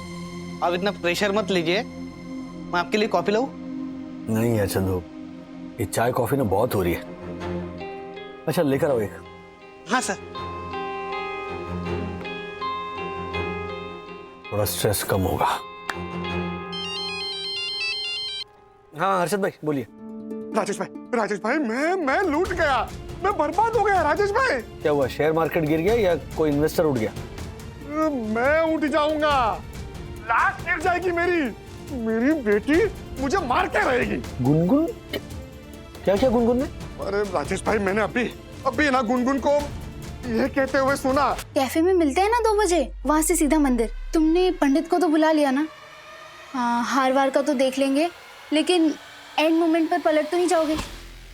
आप इतना प्रेशर मत लीजिए, मैं आपके लिए कॉफी लाऊं? नहीं यार चंदू, ये चाय कॉफी ना बहुत हो रही है। अच्छा लेकर आओ एक। हाँ सर। थोड़ा स्ट्रेस कम होगा। हाँ हर्षद भाई बोलिए। राजेश भाई मैं लूट गया, मैं बर्बाद हो गया राजेश भाई। क्या हुआ, शेयर मार्केट गिर गया या कोई इन्वेस्टर उठ गया? मैं उठ जाऊंगा, लाश गिर जाएगी मेरी बेटी मुझे मार के रहेगी। गुनगुन? क्या क्या गुनगुन ने? अरे राजेश भाई, मैंने अभी ना गुनगुन को ये कहते हुए सुना। कैफे में मिलते हैं ना 2 बजे, वहां से सीधा मंदिर। तुमने पंडित को तो बुला लिया ना? हाँ, हार वार का तो देख लेंगे, लेकिन एंड मोमेंट पर पलट तो नहीं जाओगे?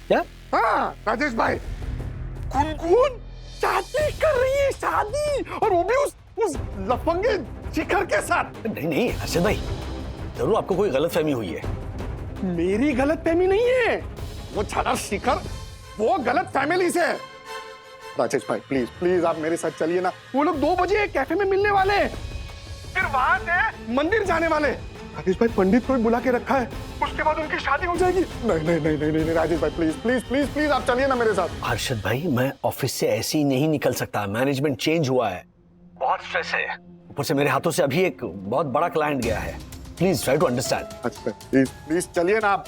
क्या? हाँ राजेश भाई, गुनगुन शादी कर रही है, शादी, और वो भी उस लफंगे शिखर के साथ। नहीं हर्षद भाई, जरूर आपको कोई गलतफहमी हुई है। मेरी गलतफहमी नहीं है, वो छाड़ा शिखर वो गलत फैमिली से है। राजेश भाई प्लीज आप मेरे साथ चलिए ना। वो लोग 2 बजे कैफे में मिलने वाले हैं, फिर वहां से मंदिर जाने वाले। राजेश भाई, पंडित को भी बुला के रखा है, उसके बाद उनकी शादी हो जाएगी। नहीं राजेश भाई, प्लीज आप चलिए ना मेरे साथ। हर्षद भाई, मैं ऑफिस से ऐसे ही नहीं निकल सकता, मैनेजमेंट चेंज हुआ है, बहुत स्ट्रेस है। ऊपर से मेरे हाथों से अभी एक बहुत बड़ा क्लाइंट गया है। Please try to understand. अच्छा प्लीज चलिए ना आप।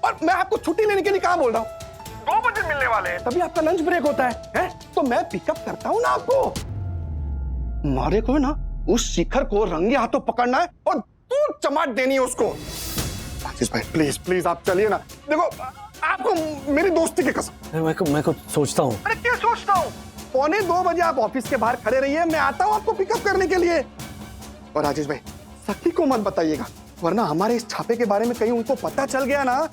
और मैं आपको छुट्टी लेने के लिए कहाँ बोल रहा हूँ, 2 बजे मिलने वाले हैं, तभी आपका लंच ब्रेक होता है? तो मैं पिकअप करता हूँ ना आपको। मारे को ना उस शिखर को रंगे हाथों पकड़ना है और तू चमाट देनी है उसको। राजेश भाई प्लीज आप चलिए ना। देखो आपको मेरी दोस्ती की कसम। मैं कुछ सोचता हूँ। अरे क्या सोचता हूँ? 2:45 बजे आप ऑफिस के बाहर खड़े रहिए, मैं आता हूँ आपको पिकअप करने के लिए। और राजेश भाई, सखी को मत बताइएगा, वरना हमारे इस छापे के बारे में कहीं उनको पता चल गया ना,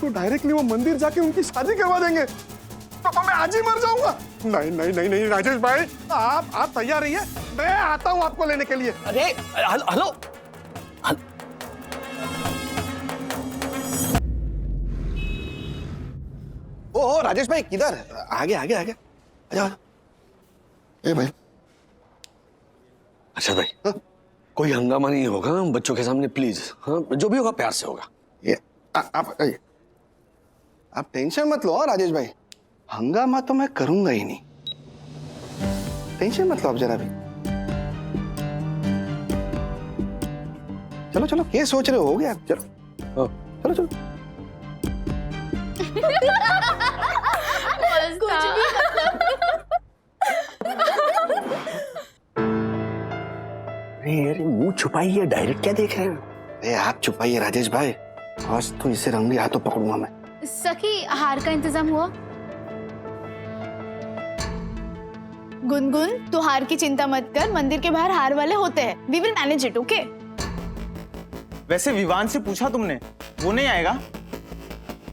तो डायरेक्टली वो मंदिर जाके उनकी शादी करवा देंगे, तो मैं आज ही मर जाऊंगा। नहीं राजेश भाई, आप तैयार रहिए, मैं आता हूँ आपको लेने के लिए। अरे हेलो, ओहो राजेश भाई, किधर? आगे आजा। ए भाई। अच्छा भाई, हाँ? कोई हंगामा नहीं होगा बच्चों के सामने प्लीज। हाँ, जो भी होगा प्यार से होगा। ये आप टेंशन मत लो राजेश भाई, हंगामा तो मैं करूंगा ही नहीं, टेंशन मत लो आप जरा भी। चलो क्या सोच रहे हो गया? चलो चलो। अरे मुंह छुपाइए, डायरेक्ट क्या देख रहे हैं? अरे आप छुपाइए राजेश भाई, आज तो इसे रंगे हाथों पकड़ूंगा मैं। सखी, हार का इंतजाम हुआ? गुनगुन, तू हार की चिंता मत कर, मंदिर के बाहर हार वाले होते हैं। We will manage it, okay? वैसे विवान से पूछा तुमने? वो नहीं आएगा?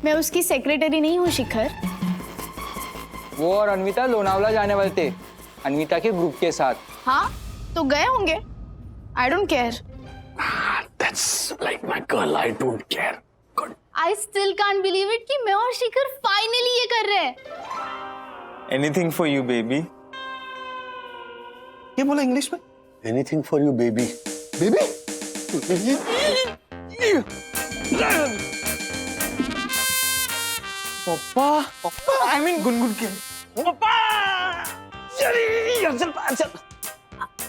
मैं उसकी सेक्रेटरी नहीं हूँ शिखर। वो और अन्विता लोनावला जाने वाले थे, अन्विता के ग्रुप के साथ। हाँ तो गए होंगे। I don't care. That's like my girl. I don't care. God. I still can't believe it कि मैं और शिखर फाइनली ये कर रहे हैं। Anything for you, baby. ये बोला इंग्लिश में? Anything for you baby. Baby? पापा, I mean गुनगुन के। पापा!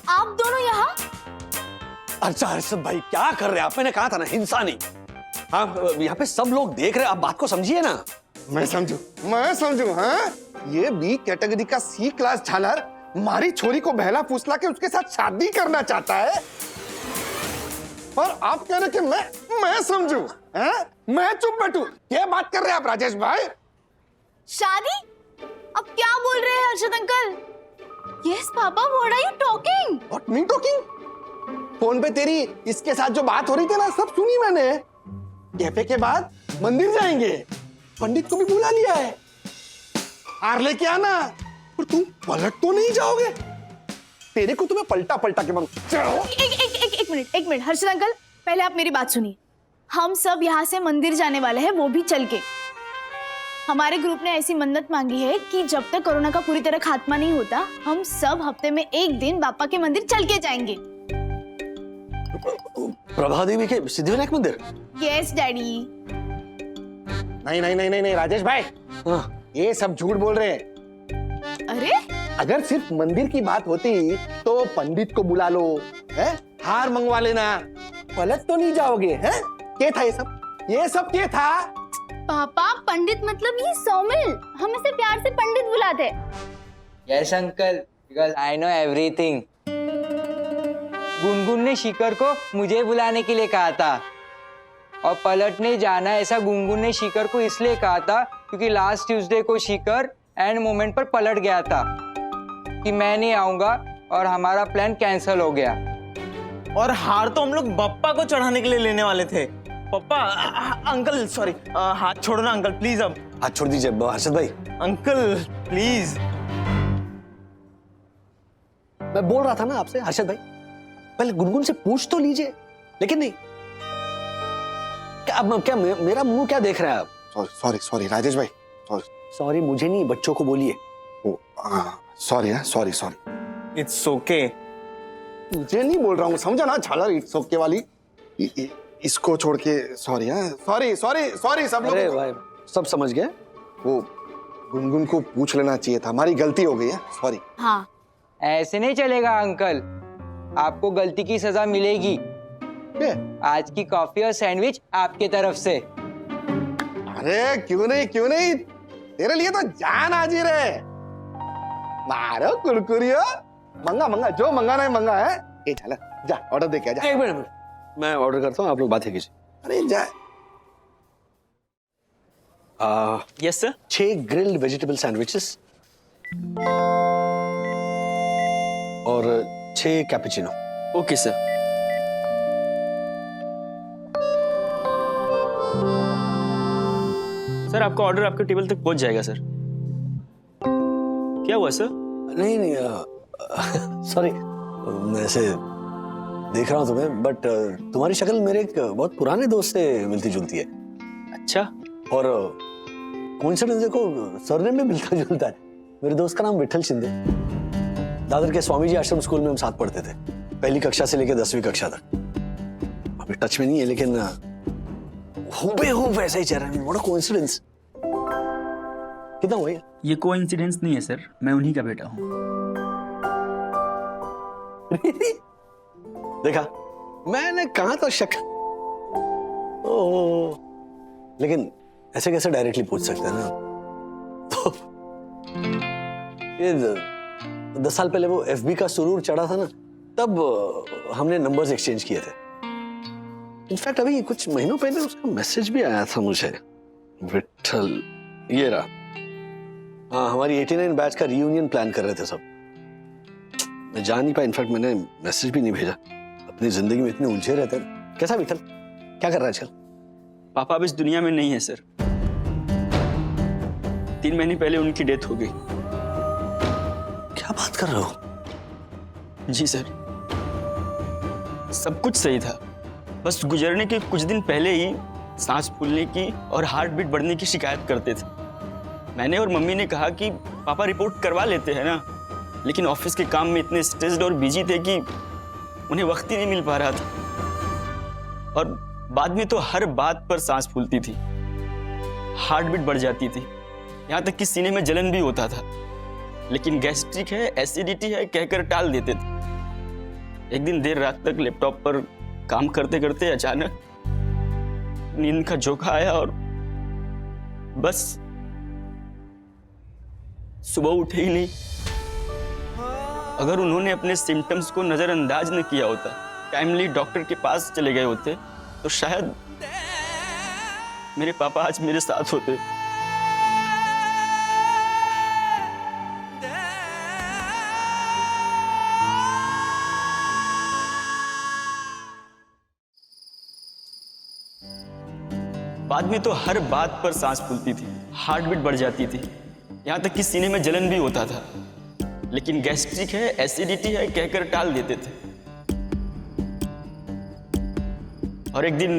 आप दोनों यहाँ? अच्छा हर्षद भाई क्या कर रहे हैं आप? मैंने कहा था ना हिंसा नहीं। आप यहाँ पे सब लोग देख रहे हैं, आप बात को समझिए ना। मैं समझू हाँ? ये बी कैटेगरी का सी क्लास झालर हमारी छोरी को बहला फुसला के उसके साथ शादी करना चाहता है, और आप कह रहे कि मैं समझू हैं? मैं चुप बैठू? क्या बात कर रहे हैं आप राजेश भाई? शादी? अब क्या बोल रहे हैं Harshad uncle? Yes papa, what are you talking? What me talking? Phone पे तेरी इसके साथ जो बात हो रही थी ना, सब सुनी मैंने। कैफे के बाद मंदिर जाएंगे, पंडित को भी बुला लिया है, हार लेके आना। और तुम पलट तो नहीं जाओगे? तेरे को तुम्हें पलटा के मारूं। एक मिनट हर्षद अंकल, पहले आप मेरी बात सुनिए। हम सब यहाँ से मंदिर जाने वाले हैं, वो भी चल के। हमारे ग्रुप ने ऐसी मन्नत मांगी है कि जब तक कोरोना का पूरी तरह खात्मा नहीं होता, हम सब हफ्ते में एक दिन बापा के मंदिर चल के जाएंगे। प्रभा देवी के सिद्धिविनायक मंदिर? Yes daddy. नहीं राजेश भाई, ये सब झूठ बोल रहे हैं। अरे अगर सिर्फ मंदिर की बात होती तो पंडित को बुला लो, है? हार मंगवा लेना, पलट तो नहीं जाओगे हैं? क्या था ये सब क्या था? पापा, पंडित मतलब ये सौमिल, हम इसे प्यार से पंडित बुलाते। Yes uncle, because I know everything. Gungun ने शिखर को मुझे बुलाने के लिए कहा था, और पलट ने जाना ऐसा गुनगुन ने शिखर को इसलिए कहा था क्योंकि लास्ट ट्यूसडे को शिखर एंड मोमेंट पर पलट गया था कि मैं नहीं आऊंगा, और हमारा प्लान कैंसिल हो गया। और हार तो हम लोग बप्पा को चढ़ाने के लिए लेने वाले थे। पापा, अंकल सॉरी, हाथ छोड़ो ना अंकल प्लीज। अब हाथ छोड़ दीजिए हर्षद भाई। Uncle please. मैं बोल रहा था ना आपसे हर्षद भाई, पहले गुनगुन से पूछ तो लीजिए, लेकिन नहीं। क्या मेरा मुंह क्या देख रहे हैं आप? सॉरी राजेश भाई, सॉरी मुझे नहीं, बच्चों को बोलिए। सॉरी। It's okay. मुझे नहीं बोल रहा हूँ, समझा ना झालर इट्स ओके वाली। इसको छोड़ के सॉरी सब लोग। अरे भाई सब समझ गए। वो गुनगुन को पूछ लेना चाहिए था, हमारी गलती हो गई है, सॉरी। हाँ ऐसे नहीं चलेगा अंकल, आपको गलती की सजा मिलेगी। आज की कॉफी और सैंडविच आपके तरफ से। अरे क्यों नहीं, तेरे लिए तो जान हाजिर है। मारो कुरकुरियो, मंगा जो मंगाना है मंगा है। ए चला जा ऑर्डर दे के जा। एक मिनट मैं ऑर्डर करता हूँ, आप लोग बातें कीजिए। अरे जा। Yes sir. 6 grilled vegetable sandwiches और 6 कैपुचिनो। Okay sir. सर आपका ऑर्डर आपके टेबल तक पहुंच जाएगा सर। क्या हुआ सर? नहीं सॉरी, मैं ऐसे देख रहा हूँ तुम्हें, बट तुम्हारी शक्ल मेरे एक बहुत पुराने दोस्त से मिलती जुलती है। अच्छा। और कोइंसिडेंस देखो, सरनेम में मिलता जुलता है। मेरे दोस्त का नाम विठल शिंदे। दादर के स्वामी जी आश्रम स्कूल में हम साथ पढ़ते थे, पहली कक्षा से लेकर 10वीं कक्षा तक। अभी टच में नहीं है, लेकिन हूबेहूब वैसा ही चेहरा। What a coincidence. कितना हुआ ये कोइंसिडेंस नहीं है सर, मैं उन्हीं का बेटा हूँ। देखा, मैंने कहा था शक। ओह, लेकिन ऐसे कैसे डायरेक्टली पूछ सकते हैं ना। तो ये 10 साल पहले वो FB का सुरूर चढ़ा था ना, तब हमने नंबर्स एक्सचेंज किए थे। इनफैक्ट अभी कुछ महीनों पहले उसका मैसेज भी आया था मुझे। विठल, ये रहा। हाँ, हमारी 89 बैच का रियूनियन प्लान कर रहे थे सब। मैं जा नहीं पाया, इनफैक्ट मैंने मैसेज भी नहीं भेजा। अपनी जिंदगी में इतने उलझे रहते हैं। कैसा विठल? क्या कर रहा है आजकल? पापा अब इस दुनिया में नहीं है सर। 3 महीने पहले उनकी डेथ हो गई। क्या बात कर रहे हो? जी सर, सब कुछ सही था, बस गुजरने के कुछ दिन पहले ही सांस फूलने की और हार्ट बीट बढ़ने की शिकायत करते थे। मैंने और मम्मी ने कहा कि पापा रिपोर्ट करवा लेते हैं ना, लेकिन ऑफिस के काम में इतने स्ट्रेस्ड और बिजी थे कि उन्हें वक्त ही नहीं मिल पा रहा था। और बाद में तो हर बात पर सांस फूलती थी, हार्ट बीट बढ़ जाती थी, यहाँ तक कि सीने में जलन भी होता था, लेकिन गैस्ट्रिक है, एसिडिटी है कहकर टाल देते थे। एक दिन देर रात तक लैपटॉप पर काम करते करते अचानक नींद का झोंका आया और बस सुबह उठे ही नहीं। अगर उन्होंने अपने सिम्टम्स को नजरअंदाज न किया होता, टाइमली डॉक्टर के पास चले गए होते, तो शायद मेरे पापा आज मेरे साथ होते। बाद में तो हर बात पर सांस फूलती थी, हार्ट बीट बढ़ जाती थी, यहाँ तक कि सीने में जलन भी होता था, लेकिन गैस्ट्रिक है, एसिडिटी है कहकर टाल देते थे। और एक दिन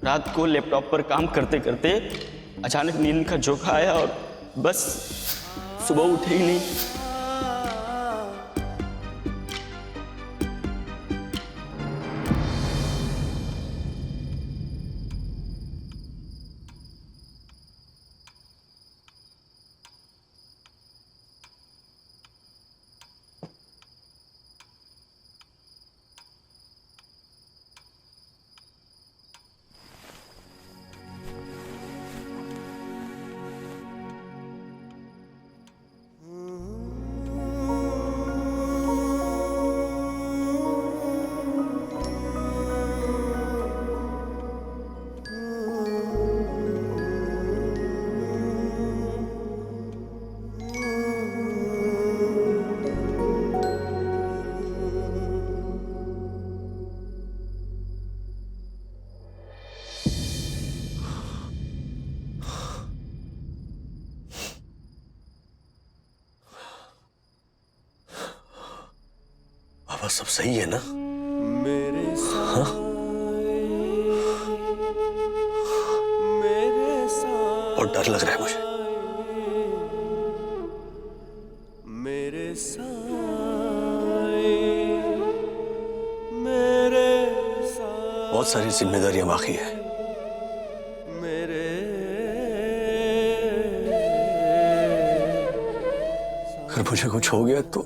रात को लैपटॉप पर काम करते करते अचानक नींद का झोंका आया और बस सुबह उठे ही नहीं। पापा सब सही है ना? हाँ? बहुत डर लग रहा है मुझे। बहुत सारी जिम्मेदारियां बाकी है। अगर मुझे कुछ हो गया तो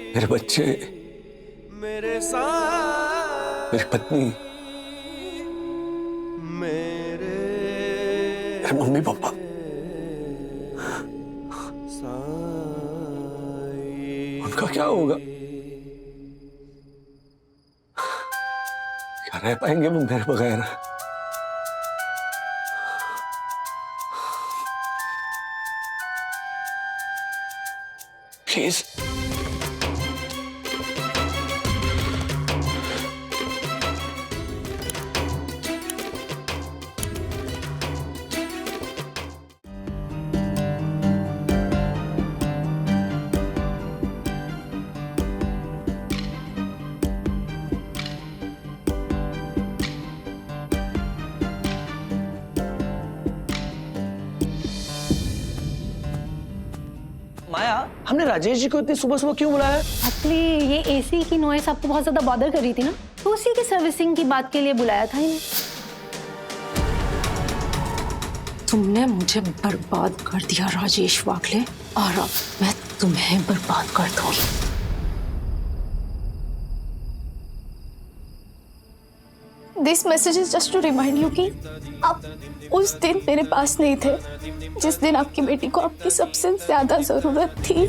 मेरे बच्चे, मेरी पत्नी, मेरे मम्मी पापा, उनका क्या होगा? क्या रह पाएंगे वो मेरे बगैर? प्लीज माया, हमने राजेश जी को इतनी सुबह सुबह क्यों बुलाया? एक्चुअली ये एसी की नॉइस आपको बहुत ज्यादा बॉदर कर रही थी ना, तो उसी की सर्विसिंग की बात के लिए बुलाया था इन्हें। तुमने मुझे बर्बाद कर दिया राजेश वाकले, और अब मैं तुम्हें बर्बाद कर दूंगी। This message is just to remind you कि आप उस दिन मेरे पास नहीं थे जिस दिन आपकी बेटी को आपकी सबसे ज्यादा जरूरत थी।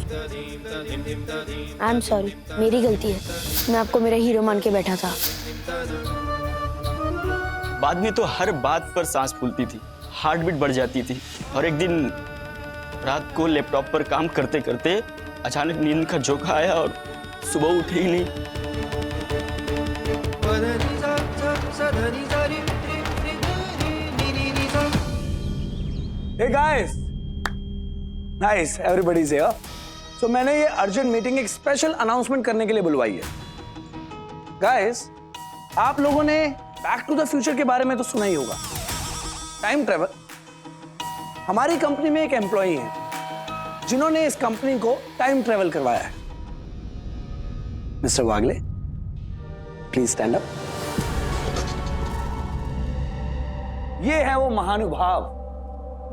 आई एम सॉरी, मेरी गलती है। मैं आपको मेरा हीरो मान के बैठा था। बाद में तो हर बात पर सांस फूलती थी, हार्ट बीट बढ़ जाती थी, और एक दिन रात को लैपटॉप पर काम करते करते अचानक नींद का झोंका आया और सुबह उठे ही नहीं। Hey guys, nice, everybody's here. So मैंने ये अर्जेंट मीटिंग एक स्पेशल अनाउंसमेंट करने के लिए बुलवाई है। Guys, आप लोगों ने बैक टू द फ्यूचर के बारे में तो सुना ही होगा। Time travel. हमारी कंपनी में एक एम्प्लॉई है जिन्होंने इस कंपनी को टाइम ट्रेवल करवाया है। Mister Wagle, please stand up. ये है वो महानुभाव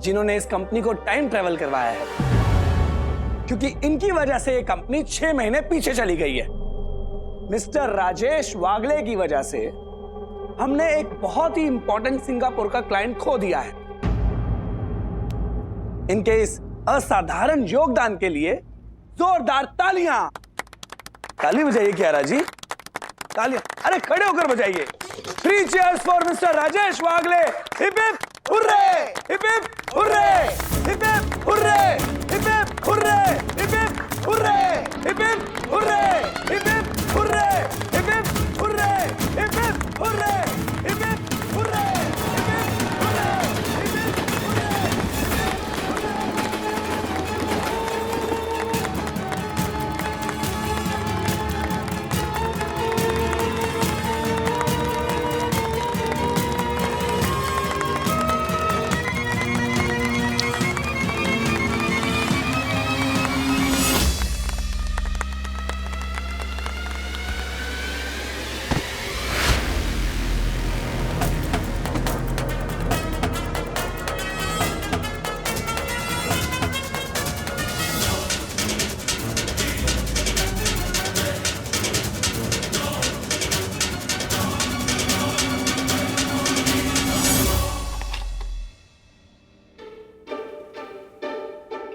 जिन्होंने इस कंपनी को टाइम ट्रेवल करवाया है, क्योंकि इनकी वजह से ये कंपनी 6 महीने पीछे चली गई है। मिस्टर राजेश वागले की वजह से हमने एक बहुत ही इंपॉर्टेंट सिंगापुर का क्लाइंट खो दिया है। इनके इस असाधारण योगदान के लिए जोरदार तालियां। ताली बजाइए क्यारा जी, तालियां। अरे खड़े होकर बजाइए। 3 cheers for mister Rajesh Wagle. Hip hip hurray, hip hip hurray, hip hip hurray, hip hip hurray, hip hip hurray, hip hip hurray, hip hip hurray, hip hip hurray, hip hip hurray, hip hip hurray, hip hip hurray, hip hip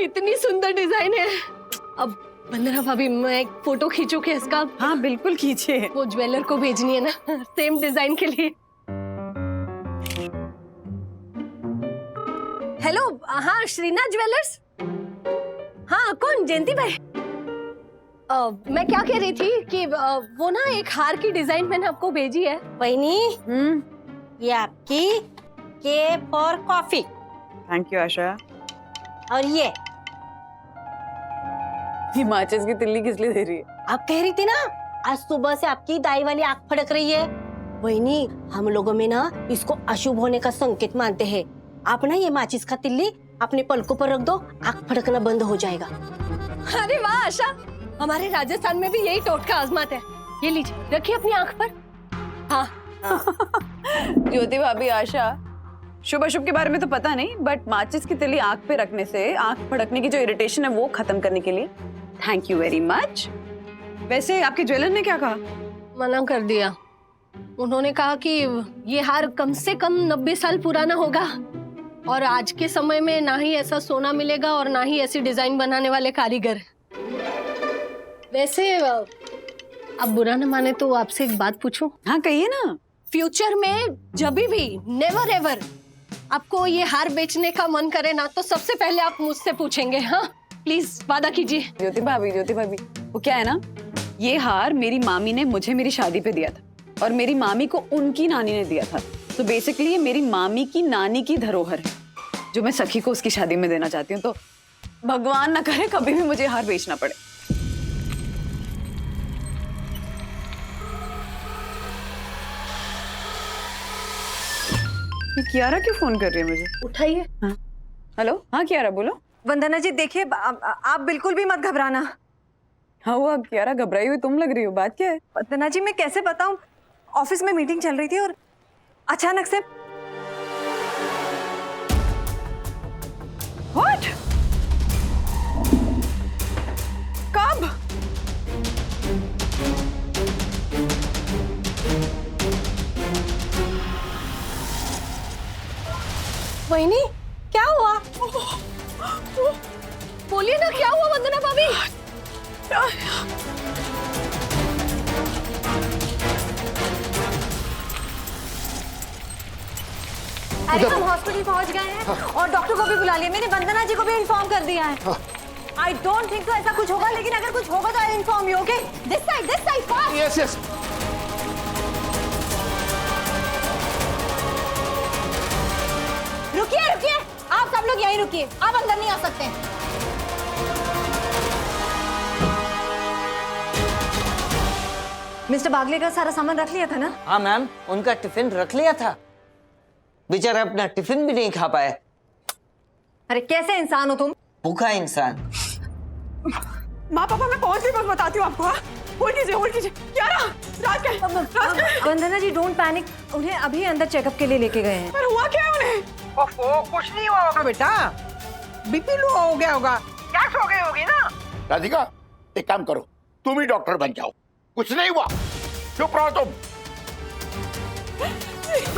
कितनी सुंदर design है। अब वंदना भाभी, मैं एक photo खींचू क्या इसका? हाँ बिल्कुल खींचिए। वो ज्वेलर को भेजनी है ना, सेम डिजाइन के लिए। हेलो, हाँ श्रीनाथ ज्वेलर्स। हाँ कौन? जयंती भाई। मैं क्या कह रही थी कि वो ना एक हार की डिजाइन मैंने आपको भेजी है। बहनी, ये आपकी के फॉर कॉफी। थैंक यू आशा। और ये माचिस की तिल्ली किस लिए दे रही है? आप कह रही थी ना आज सुबह से आपकी दाई वाली आंख फड़क रही है। बहनी, हम लोगों में ना इसको अशुभ होने का संकेत मानते हैं। आप ना ये माचिस का तिल्ली अपने पलकों पर रख दो, आंख फड़कना बंद हो जाएगा। अरे वाह आशा, हमारे राजस्थान में भी यही टोटका आजमाते हैं। ये लीजिए, रखिए अपनी आंख पर। हाँ। ज्योति भाभी, आशा, शुभ अशुभ के बारे में तो पता नहीं, बट माचिस की तिल्ली आंख पे रखने से आंख फड़कने की जो इरिटेशन है वो खत्म करने के लिए थैंक यू वेरी मच। वैसे आपके ज्वेलर ने क्या कहा? मना कर दिया। उन्होंने कहा कि ये हार कम से कम 90 साल पुराना होगा और आज के समय में ना ही ऐसा सोना मिलेगा और ना ही ऐसी डिजाइन बनाने वाले कारीगर। वैसे अब बुरा न माने तो आपसे एक बात पूछूं? हाँ कहिए ना। फ्यूचर में जब भी नेवर एवर आपको ये हार बेचने का मन करे ना, तो सबसे पहले आप मुझसे पूछेंगे। हाँ प्लीज वादा कीजिए। ज्योति भाभी, वो क्या है ना, ये हार मेरी मामी ने मुझे मेरी शादी पे दिया था और मेरी मामी को उनकी नानी ने दिया था। तो बेसिकली ये मेरी मामी की नानी की धरोहर है जो मैं सखी को उसकी शादी में देना चाहती हूँ। तो भगवान ना करे कभी भी मुझे हार बेचना पड़े। कियारा क्यों फोन कर रही है मुझे? उठाइए। हाँ हेलो। हाँ कियारा बोलो। वंदना जी देखिए, आप बिल्कुल भी मत घबराना। हाँ वो कियारा घबराई हुई तुम लग रही हो, बात क्या है? वंदना जी मैं कैसे बताऊं, ऑफिस में मीटिंग चल रही थी और अचानक से व्हाट? कब? वहीनी क्या हुआ? बोलिए ना क्या हुआ वंदना भाभी? अरे हम हॉस्पिटल पहुंच गए हैं और डॉक्टर को भी बुला लिया। मैंने वंदना जी को भी इन्फॉर्म कर दिया है। आई डोंट थिंक तो ऐसा कुछ होगा, लेकिन अगर कुछ होगा तो I inform you, okay? This side fast. Yes yes. रुकिए, आप सब लोग यहीं रुकिए, आप अंदर नहीं आ सकते। मिस्टर बागले का सारा सामान रख लिया था ना? हाँ मैम, उनका टिफिन रख लिया था, बेचारा अपना टिफिन भी नहीं खा पाए। अरे कैसे इंसान हो तुम? भूखा इंसान। माँ पापा मैं पहुंच गई, बस बताती हूँ आपको। होल्ड कीजिए। क्या रहा? राज वंदना जी डोंट पैनिक, उन्हें अभी अंदर चेकअप के लिए लेके गए हैं। पर हुआ क्या है उन्हें? कुछ नहीं हुआ होगा बेटा, बीपी लो हो गया होगा, गैस हो गई होगी ना। राधिका एक काम करो, तुम ही डॉक्टर बन जाओ, कुछ नहीं हुआ, चुप रहो तुम।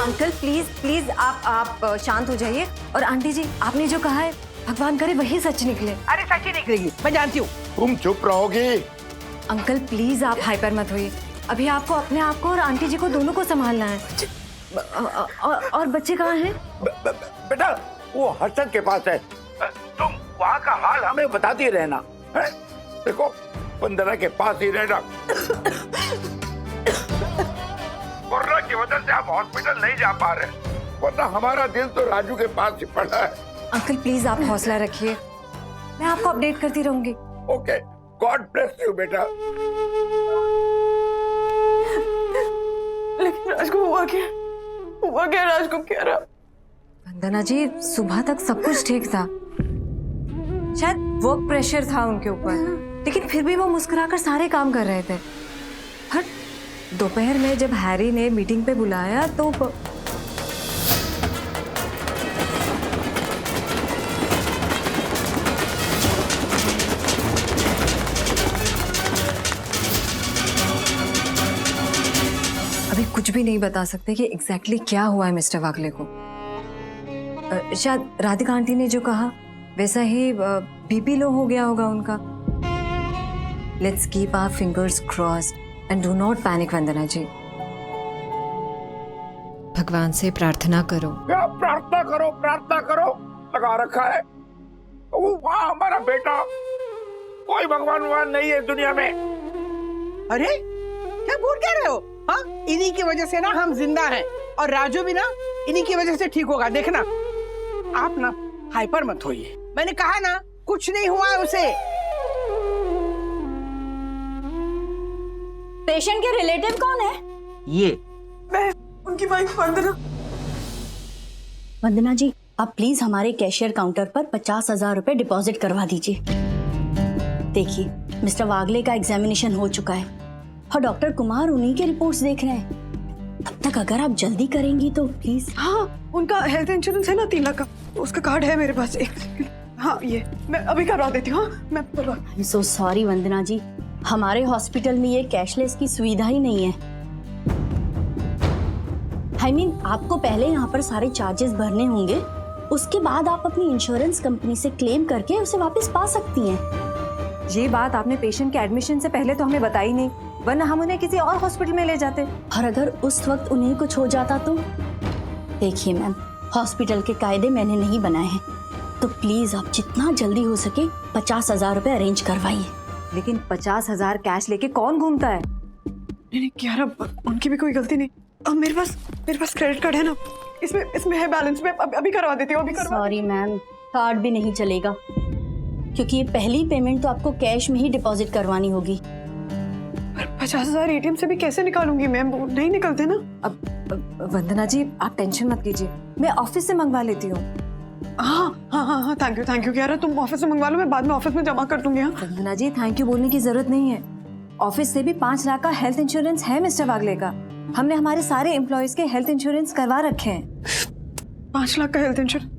अंकल प्लीज आप शांत हो जाइए। और आंटी जी आपने जो कहा है भगवान करे वही सच निकले। अरे सच ही निकलेगी, मैं जानती हूँ। तुम चुप रहोगी? अंकल प्लीज आप हाइपर मत होइए, अभी आपको अपने आप को और आंटी जी को दोनों को संभालना है। और बच्चे कहाँ हैं? बेटा वो हर्षद के पास है, तुम वहाँ का हाल हमें बताती रहना है? देखो वंदना के पास ही रहना। कोरोना की वजह से आप हॉस्पिटल नहीं जा पा रहे, वरना हमारा दिल तो राजू के पास ही पड़ा है। अंकल प्लीज आप हौसला रखिए, मैं आपको अपडेट करती रहूंगी। ओके, गॉड ब्लेस यू बेटा। लेकिन राज को हुआ क्या राज को क्या रहा? वंदना जी सुबह तक सब कुछ ठीक था, शायद वर्क प्रेशर था उनके ऊपर, लेकिन फिर भी वो मुस्कुराकर सारे काम कर रहे थे। पर दोपहर में जब हैरी ने मीटिंग पे बुलाया तो अभी कुछ भी नहीं बता सकते कि एग्जैक्टली क्या हुआ है मिस्टर वागले को। शायद राधिका आंटी ने जो कहा वैसा ही बीपी लो हो गया होगा उनका। Let's keep our fingers crossed and do not panic Vandana ji. भगवान से प्रार्थना करो। क्या प्रार्थना करो लगा रखा है। वहाँ हमारा बेटा, कोई भगवान नहीं है दुनिया में। अरे क्या बोल कह रहे हो? हाँ, इन्हीं की वजह से ना हम जिंदा हैं, और राजू भी ना इन्हीं की वजह से ठीक होगा, देखना। आप ना हाइपर मत होइए, मैंने कहा ना कुछ नहीं हुआ है उसे। पेशेंट के रिलेटिव कौन है? ये मैं उनकी वाइफ वंदना। वंदना जी आप प्लीज हमारे कैशियर काउंटर पर 50,000 रुपए डिपॉजिट करवा दीजिए। देखिए मिस्टर वागले का एग्जामिनेशन हो चुका है और डॉक्टर कुमार उन्हीं के रिपोर्ट्स देख रहे हैं। तब तक अगर आप जल्दी करेंगी तो प्लीज। हाँ, उनका हेल्थ इंश्योरेंस है ना 3 लाख का, उसका कार्ड है मेरे पास। एक हाँ, ये मैं अभी करवा देती हूँ। हाँ, मैं करवा। आई एम सो सॉरी वंदना जी, हमारे हॉस्पिटल में ये कैशलेस की सुविधा ही नहीं है। आई मीन आपको पहले यहाँ पर सारे चार्जेस भरने होंगे, उसके बाद आप अपनी इंश्योरेंस कंपनी से क्लेम करके उसे वापस पा सकती हैं। ये बात आपने पेशेंट के एडमिशन से पहले तो हमें बताई नहीं, वरना हम उन्हें किसी और हॉस्पिटल में ले जाते। और अगर उस वक्त उन्हें कुछ हो जाता तो? देखिए मैम, हॉस्पिटल के कायदे मैंने नहीं बनाए हैं, तो प्लीज आप जितना जल्दी हो सके 50,000 रुपए अरेंज करवाइए। लेकिन 50,000 कैश लेके कौन घूमता है? नहीं क्यारा, उनकी भी कोई गलती नहीं। अब मेरे पास क्रेडिट कार्ड है ना, इसमें है बैलेंस। मैं अभी करवा देती हूँ। सॉरी मैम, कार्ड भी नहीं चलेगा, क्योंकि ये पहली पेमेंट तो आपको कैश में ही डिपॉजिट करवानी होगी। 50,000 एटीएम से भी कैसे निकालूंगी मैम, वो नहीं निकलते ना। अब वंदना जी आप टेंशन मत कीजिए, मैं ऑफिस से मंगवा लेती हूँ। हाँ, थैंक यू क्यारा, तुम ऑफिस से मंगवा लो, मैं बाद में ऑफिस में जमा कर दूंगी। हाँ वंदना जी थैंक यू बोलने की जरूरत नहीं है, ऑफिस से भी 5 लाख का हेल्थ इंश्योरेंस है मिस्टर वागले का। हमने हमारे सारे एम्प्लॉयज के हेल्थ इंश्योरेंस करवा रखे हैं। 5 लाख का हेल्थ इंश्योरेंस,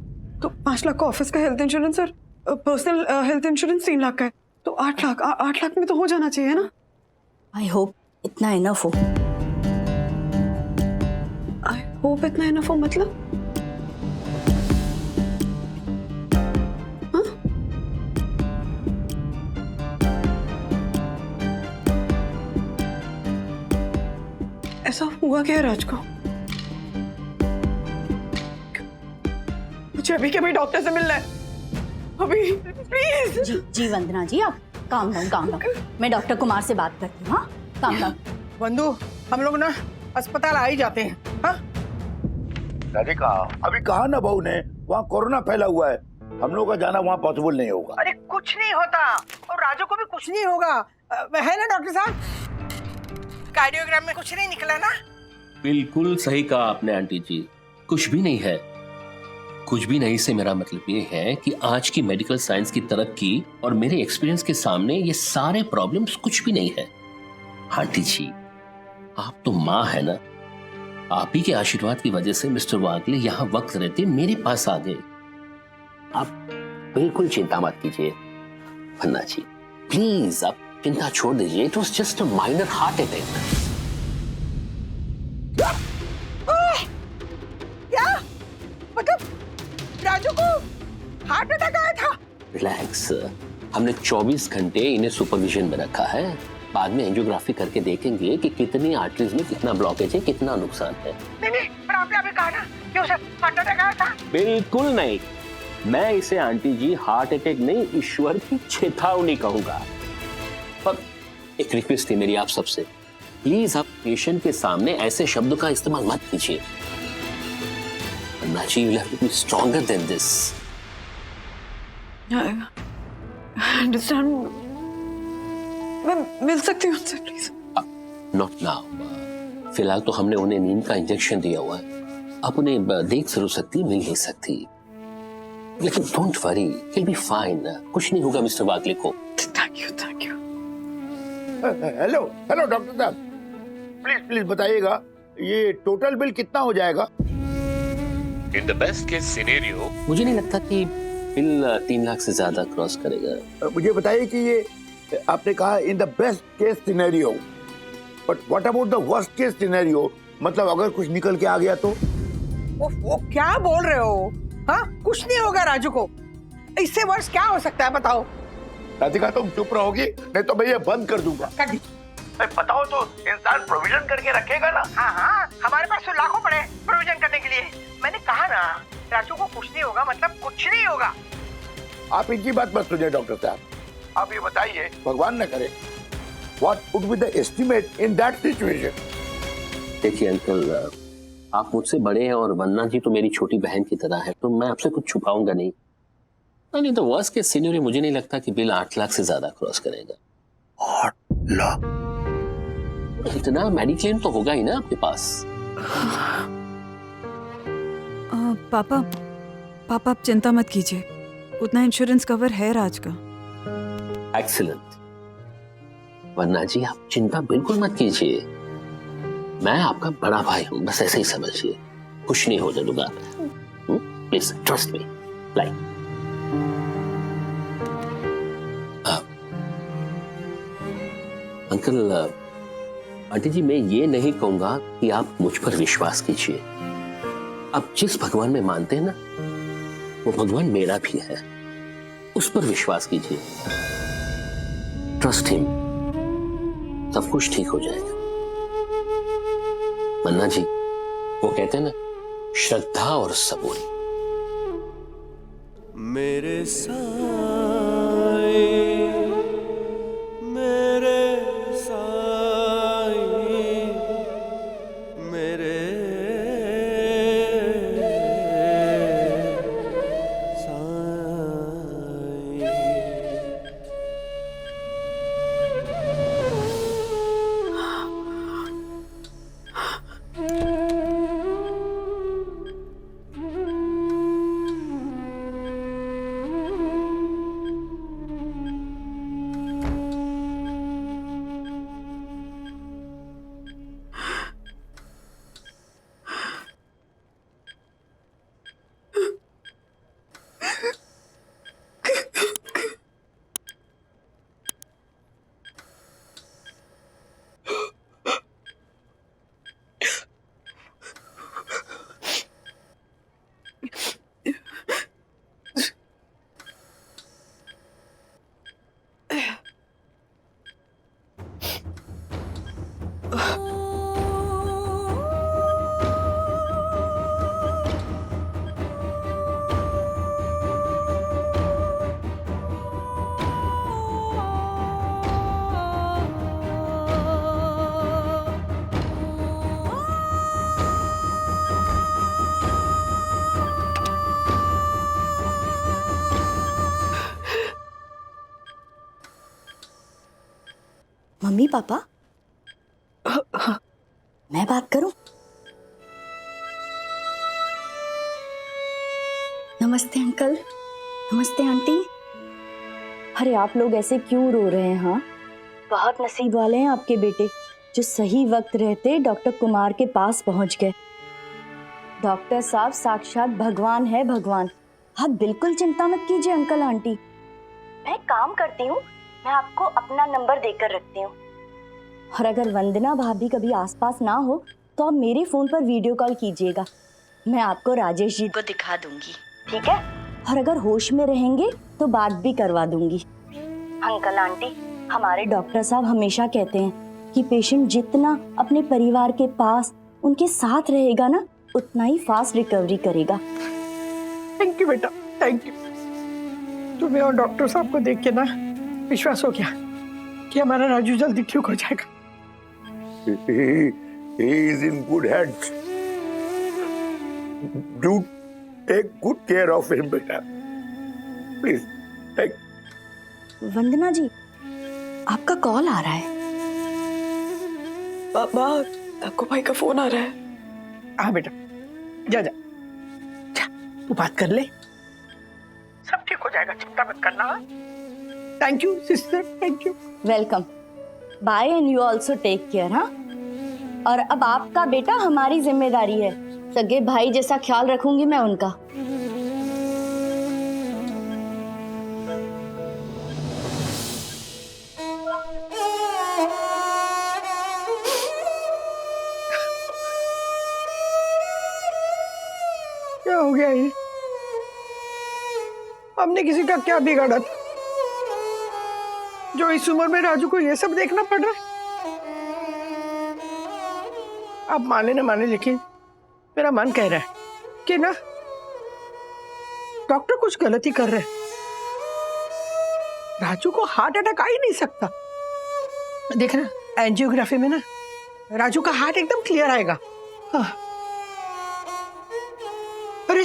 तो 5 लाख का ऑफिस का हेल्थ इंश्योरेंस और पर्सनल हेल्थ इंश्योरेंस 3 लाख का है, तो 8 लाख में तो हो जाना चाहिए ना। आई होप इतना इनफ हो। आई होप इतना इनफ हो मतलब? ऐसा हुआ क्या है राज को? मुझे अभी के अभी डॉक्टर से मिलना है। अभी प्लीज। जी जी वंदना जी, आप काम डाउन। मैं डॉक्टर कुमार से बात करती हूँ। हाँ, काम डाउन। बंधु, हम लोग ना अस्पताल आ ही जाते हैं। हाँ राधिका, अभी कहा ना बहू ने, वहाँ कोरोना फैला हुआ है, हम लोग का जाना वहाँ पॉसिबल नहीं होगा। अरे कुछ नहीं होता, और राजू को भी कुछ नहीं होगा, है ना डॉक्टर साहब? कार्डियोग्राम में कुछ नहीं निकला ना? बिल्कुल सही कहा आपने आंटी जी, कुछ भी नहीं है। कुछ भी नहीं से मेरा मतलब ये है कि आज की मेडिकल साइंस की तरक्की और मेरे एक्सपीरियंस के सामने ये सारे प्रॉब्लम्स कुछ भी नहीं है। आंटी जी, आप तो माँ है ना, आप ही के आशीर्वाद की वजह से मिस्टर वागले यहाँ वक्त रहते मेरे पास आ गए। आप बिल्कुल चिंता मत कीजिए भन्ना जी, प्लीज आप चिंता छोड़ दीजिए। It was just a minor heart attack. क्या मतलब राजू को हार्ट अटैक आया था? रिलैक्स, हमने 24 घंटे इन्हें सुपरविजन में रखा है। बाद में एंजियोग्राफी करके देखेंगे कि कितनी आर्टरीज में कितना ब्लॉकेज है, कितना नुकसान है। नहीं, पर आपने अभी कहा ना कि उसे हार्ट अटैक आया था। बिल्कुल नहीं, मैं इसे आंटी जी हार्ट अटैक नहीं, ईश्वर की चेतावनी कहूंगा। पर एक रिक्वेस्ट थी मेरी आप सबसे, प्लीज आप पेशेंट के सामने ऐसे शब्दों का इस्तेमाल मत कीजिए। अन्ना जी, you have to be stronger than this. I understand. मैं मिल सकती हूँ उनसे प्लीज? Not now. फिलहाल तो हमने उन्हें नींद का इंजेक्शन दिया हुआ है, आप उन्हें देख जरूर सकती, मिल नहीं सकती। लेकिन don't worry, he'll be fine. कुछ नहीं होगा मिस्टर वागले को। Thank you. हेलो डॉक्टर साहब, प्लीज बताइएगा ये टोटल बिल कितना हो जाएगा? In the best case scenario, मुझे नहीं लगता कि बिल 3 लाख से ज्यादा क्रॉस करेगा। मुझे बताइए कि ये आपने कहा in the best case scenario, but what about the worst case scenario? मतलब अगर कुछ निकल के आ गया तो? वो क्या बोल रहे हो? हाँ, कुछ नहीं होगा राजू को, इससे वर्ष क्या हो सकता है बताओ? राधिका तुम चुप रहोगी, नहीं तो मैं ये बंद कर दूंगा। बताओ तो इंसान प्रोविजन करके रखेगा ना। हाँ, हमारे पास तो लाखों पड़े प्रोविजन करने के लिए। मैंने कहा ना राजू को कुछ नहीं होगा, मतलब कुछ नहीं होगा। आप इनकी बात मत सुनिए डॉक्टर साहब, आप ये बताइए भगवान न करे, what would be the estimate in that situation? देखिए अंकल, आप मुझसे बड़े हैं और वन्ना जी तो मेरी छोटी बहन की तरह है, तो मैं आपसे कुछ छुपाऊंगा नहीं। नहीं तो वर्स्ट केस सिनेरियो मुझे नहीं लगता कि बिल 8 लाख से ज्यादा क्रॉस करेगा। 8 लाख? इतना मेडिक्लेम तो होगा ही ना आपके पास। पापा आप चिंता मत कीजिए, उतना इंश्योरेंस कवर है राज का। एक्सीलेंट। वन्ना जी आप चिंता बिल्कुल मत कीजिए, मैं आपका बड़ा भाई हूं, बस ऐसे ही समझिए, कुछ नहीं होने दूंगा। Please trust me. Like uncle, aunty ji, मैं ये नहीं कहूंगा कि आप मुझ पर विश्वास कीजिए। आप जिस भगवान में मानते हैं ना, वो भगवान मेरा भी है, उस पर विश्वास कीजिए। ट्रस्ट हिम, सब कुछ ठीक हो जाएगा। मन्ना जी, वो कहते हैं ना, श्रद्धा और सबूर। मेरे साए, मेरे साए, मेरे मम्मी पापा मैं बात करूं? नमस्ते अंकल, नमस्ते आंटी। अरे आप लोग ऐसे क्यों रो रहे हैं? हाँ, बहुत नसीब वाले हैं आपके बेटे जो सही वक्त रहते डॉक्टर कुमार के पास पहुंच गए। डॉक्टर साहब साक्षात भगवान है, भगवान। आप बिल्कुल चिंता मत कीजिए अंकल आंटी। मैं काम करती हूँ, मैं आपको अपना नंबर देकर रखती हूँ, और अगर वंदना भाभी कभी आसपास ना हो तो आप मेरे फोन पर वीडियो कॉल कीजिएगा। मैं आपको राजेश जी को दिखा दूंगी, ठीक है? और अगर होश में रहेंगे तो बात भी करवा दूंगी। अंकल आंटी, हमारे डॉक्टर साहब हमेशा कहते हैं कि पेशेंट जितना अपने परिवार के पास उनके साथ रहेगा ना, उतना ही फास्ट रिकवरी करेगा। थैंक यू बेटा, थैंक यू। तुम्हें और डॉक्टर साहब को देख के ना विश्वास हो गया कि हमारा राजू जल्दी ठीक हो जाएगा। He is in good hands. Do take good care of him, बेटा। Please, take. वंदना जी, आपका कॉल आ रहा है। पापा, तक्कू भाई का फोन आ रहा है। हाँ बेटा, जा जा, तू बात कर ले, सब ठीक हो जाएगा, चिंता मत करना। Thank you sister, thank you. Welcome, bye and you also take care. हाँ, और अब आपका बेटा हमारी जिम्मेदारी है, सगे भाई जैसा ख्याल रखूंगी मैं उनका। क्या हो गया ये? हमने किसी का क्या बिगाड़ा था जो इस उम्र में राजू को ये सब देखना पड़ रहा है? आप माने ना माने, लेकिन मेरा मन कह रहा है कि ना डॉक्टर कुछ गलती कर रहे हैं। राजू को हार्ट अटैक आ ही नहीं सकता। देखना, एंजियोग्राफी में ना राजू का हार्ट एकदम क्लियर आएगा। हाँ। अरे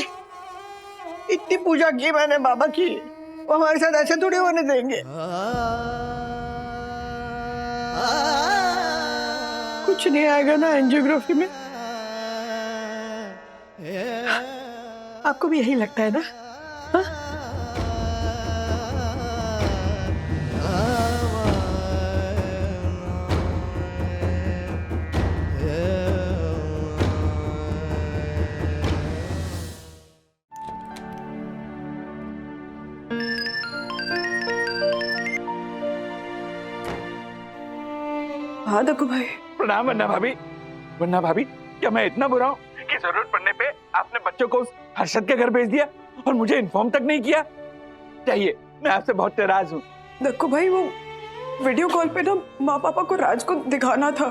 इतनी पूजा की मैंने बाबा की, वो हमारे साथ ऐसे थोड़ी होने देंगे। कुछ नहीं आएगा ना एंजियोग्राफी में? आपको भी यही लगता है ना? हा? हाँ तक्कू भाई। प्रणाम वन्ना भाभी। वन्ना भाभी, क्या मैं इतना बुरा हूँ कि जरूरत पड़ने पे आपने बच्चों को उस हर्षद के घर भेज दिया और मुझे इन्फॉर्म तक नहीं किया? चाहिए, मैं आपसे बहुत नाराज हूँ। तक्कू भाई, वो वीडियो कॉल पे ना माँ पापा को राज को दिखाना था,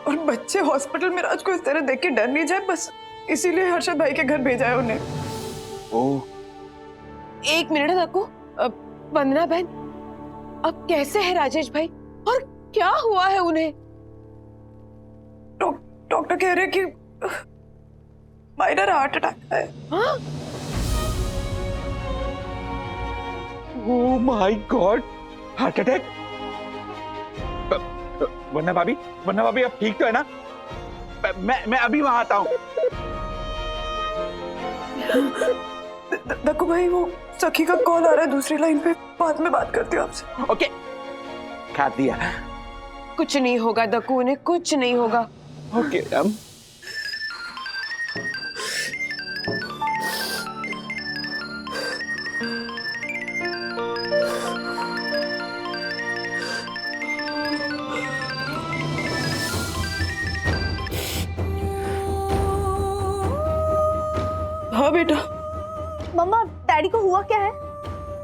और बच्चे हॉस्पिटल में राज को इस तरह देख के डर नहीं जाए, बस इसीलिए हर्षद भाई के घर भेजा है उन्हें। ओह, एक मिनट तक्कू। वंदना बहन, अब कैसे है राजेश भाई और क्या हुआ है उन्हें? डॉक्टर कह रहे कि माइनर हार्ट अटैक है। हाँ? Oh my God, heart attack? वन्ना भाभी अब ठीक तो है ना? मैं अभी वहां आता हूँ। तक्कू भाई, वो सखी का कॉल आ रहा है दूसरी लाइन पे, बाद में बात करती हूँ आपसे। ओके, काट दिया। कुछ नहीं होगा दक्कू, उन्हें कुछ नहीं होगा। Okay ma'am. हाँ बेटा। मम्मा, डैडी को हुआ क्या है?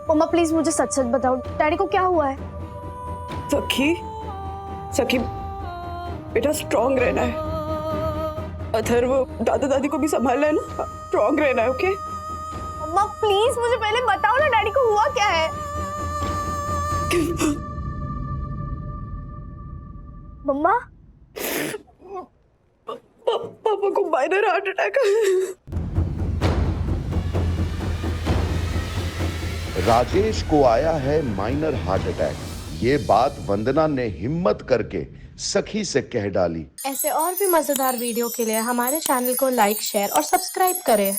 मम्मा प्लीज मुझे सच सच बताओ, डैडी को क्या हुआ है? सखी बेटा, स्ट्रॉन्ग रहना है। अथर्व, दादा दादी को भी संभालना है ना, स्ट्रॉन्ग रहना है। ओके मम्मा प्लीज मुझे पहले बताओ ना, डैडी को हुआ क्या है? मम्मा, पापा को माइनर हार्ट अटैक है। राजेश को आया है माइनर हार्ट अटैक। ये बात वंदना ने हिम्मत करके सखी से कह डाली। ऐसे और भी मजेदार वीडियो के लिए हमारे चैनल को लाइक, शेयर और सब्सक्राइब करें।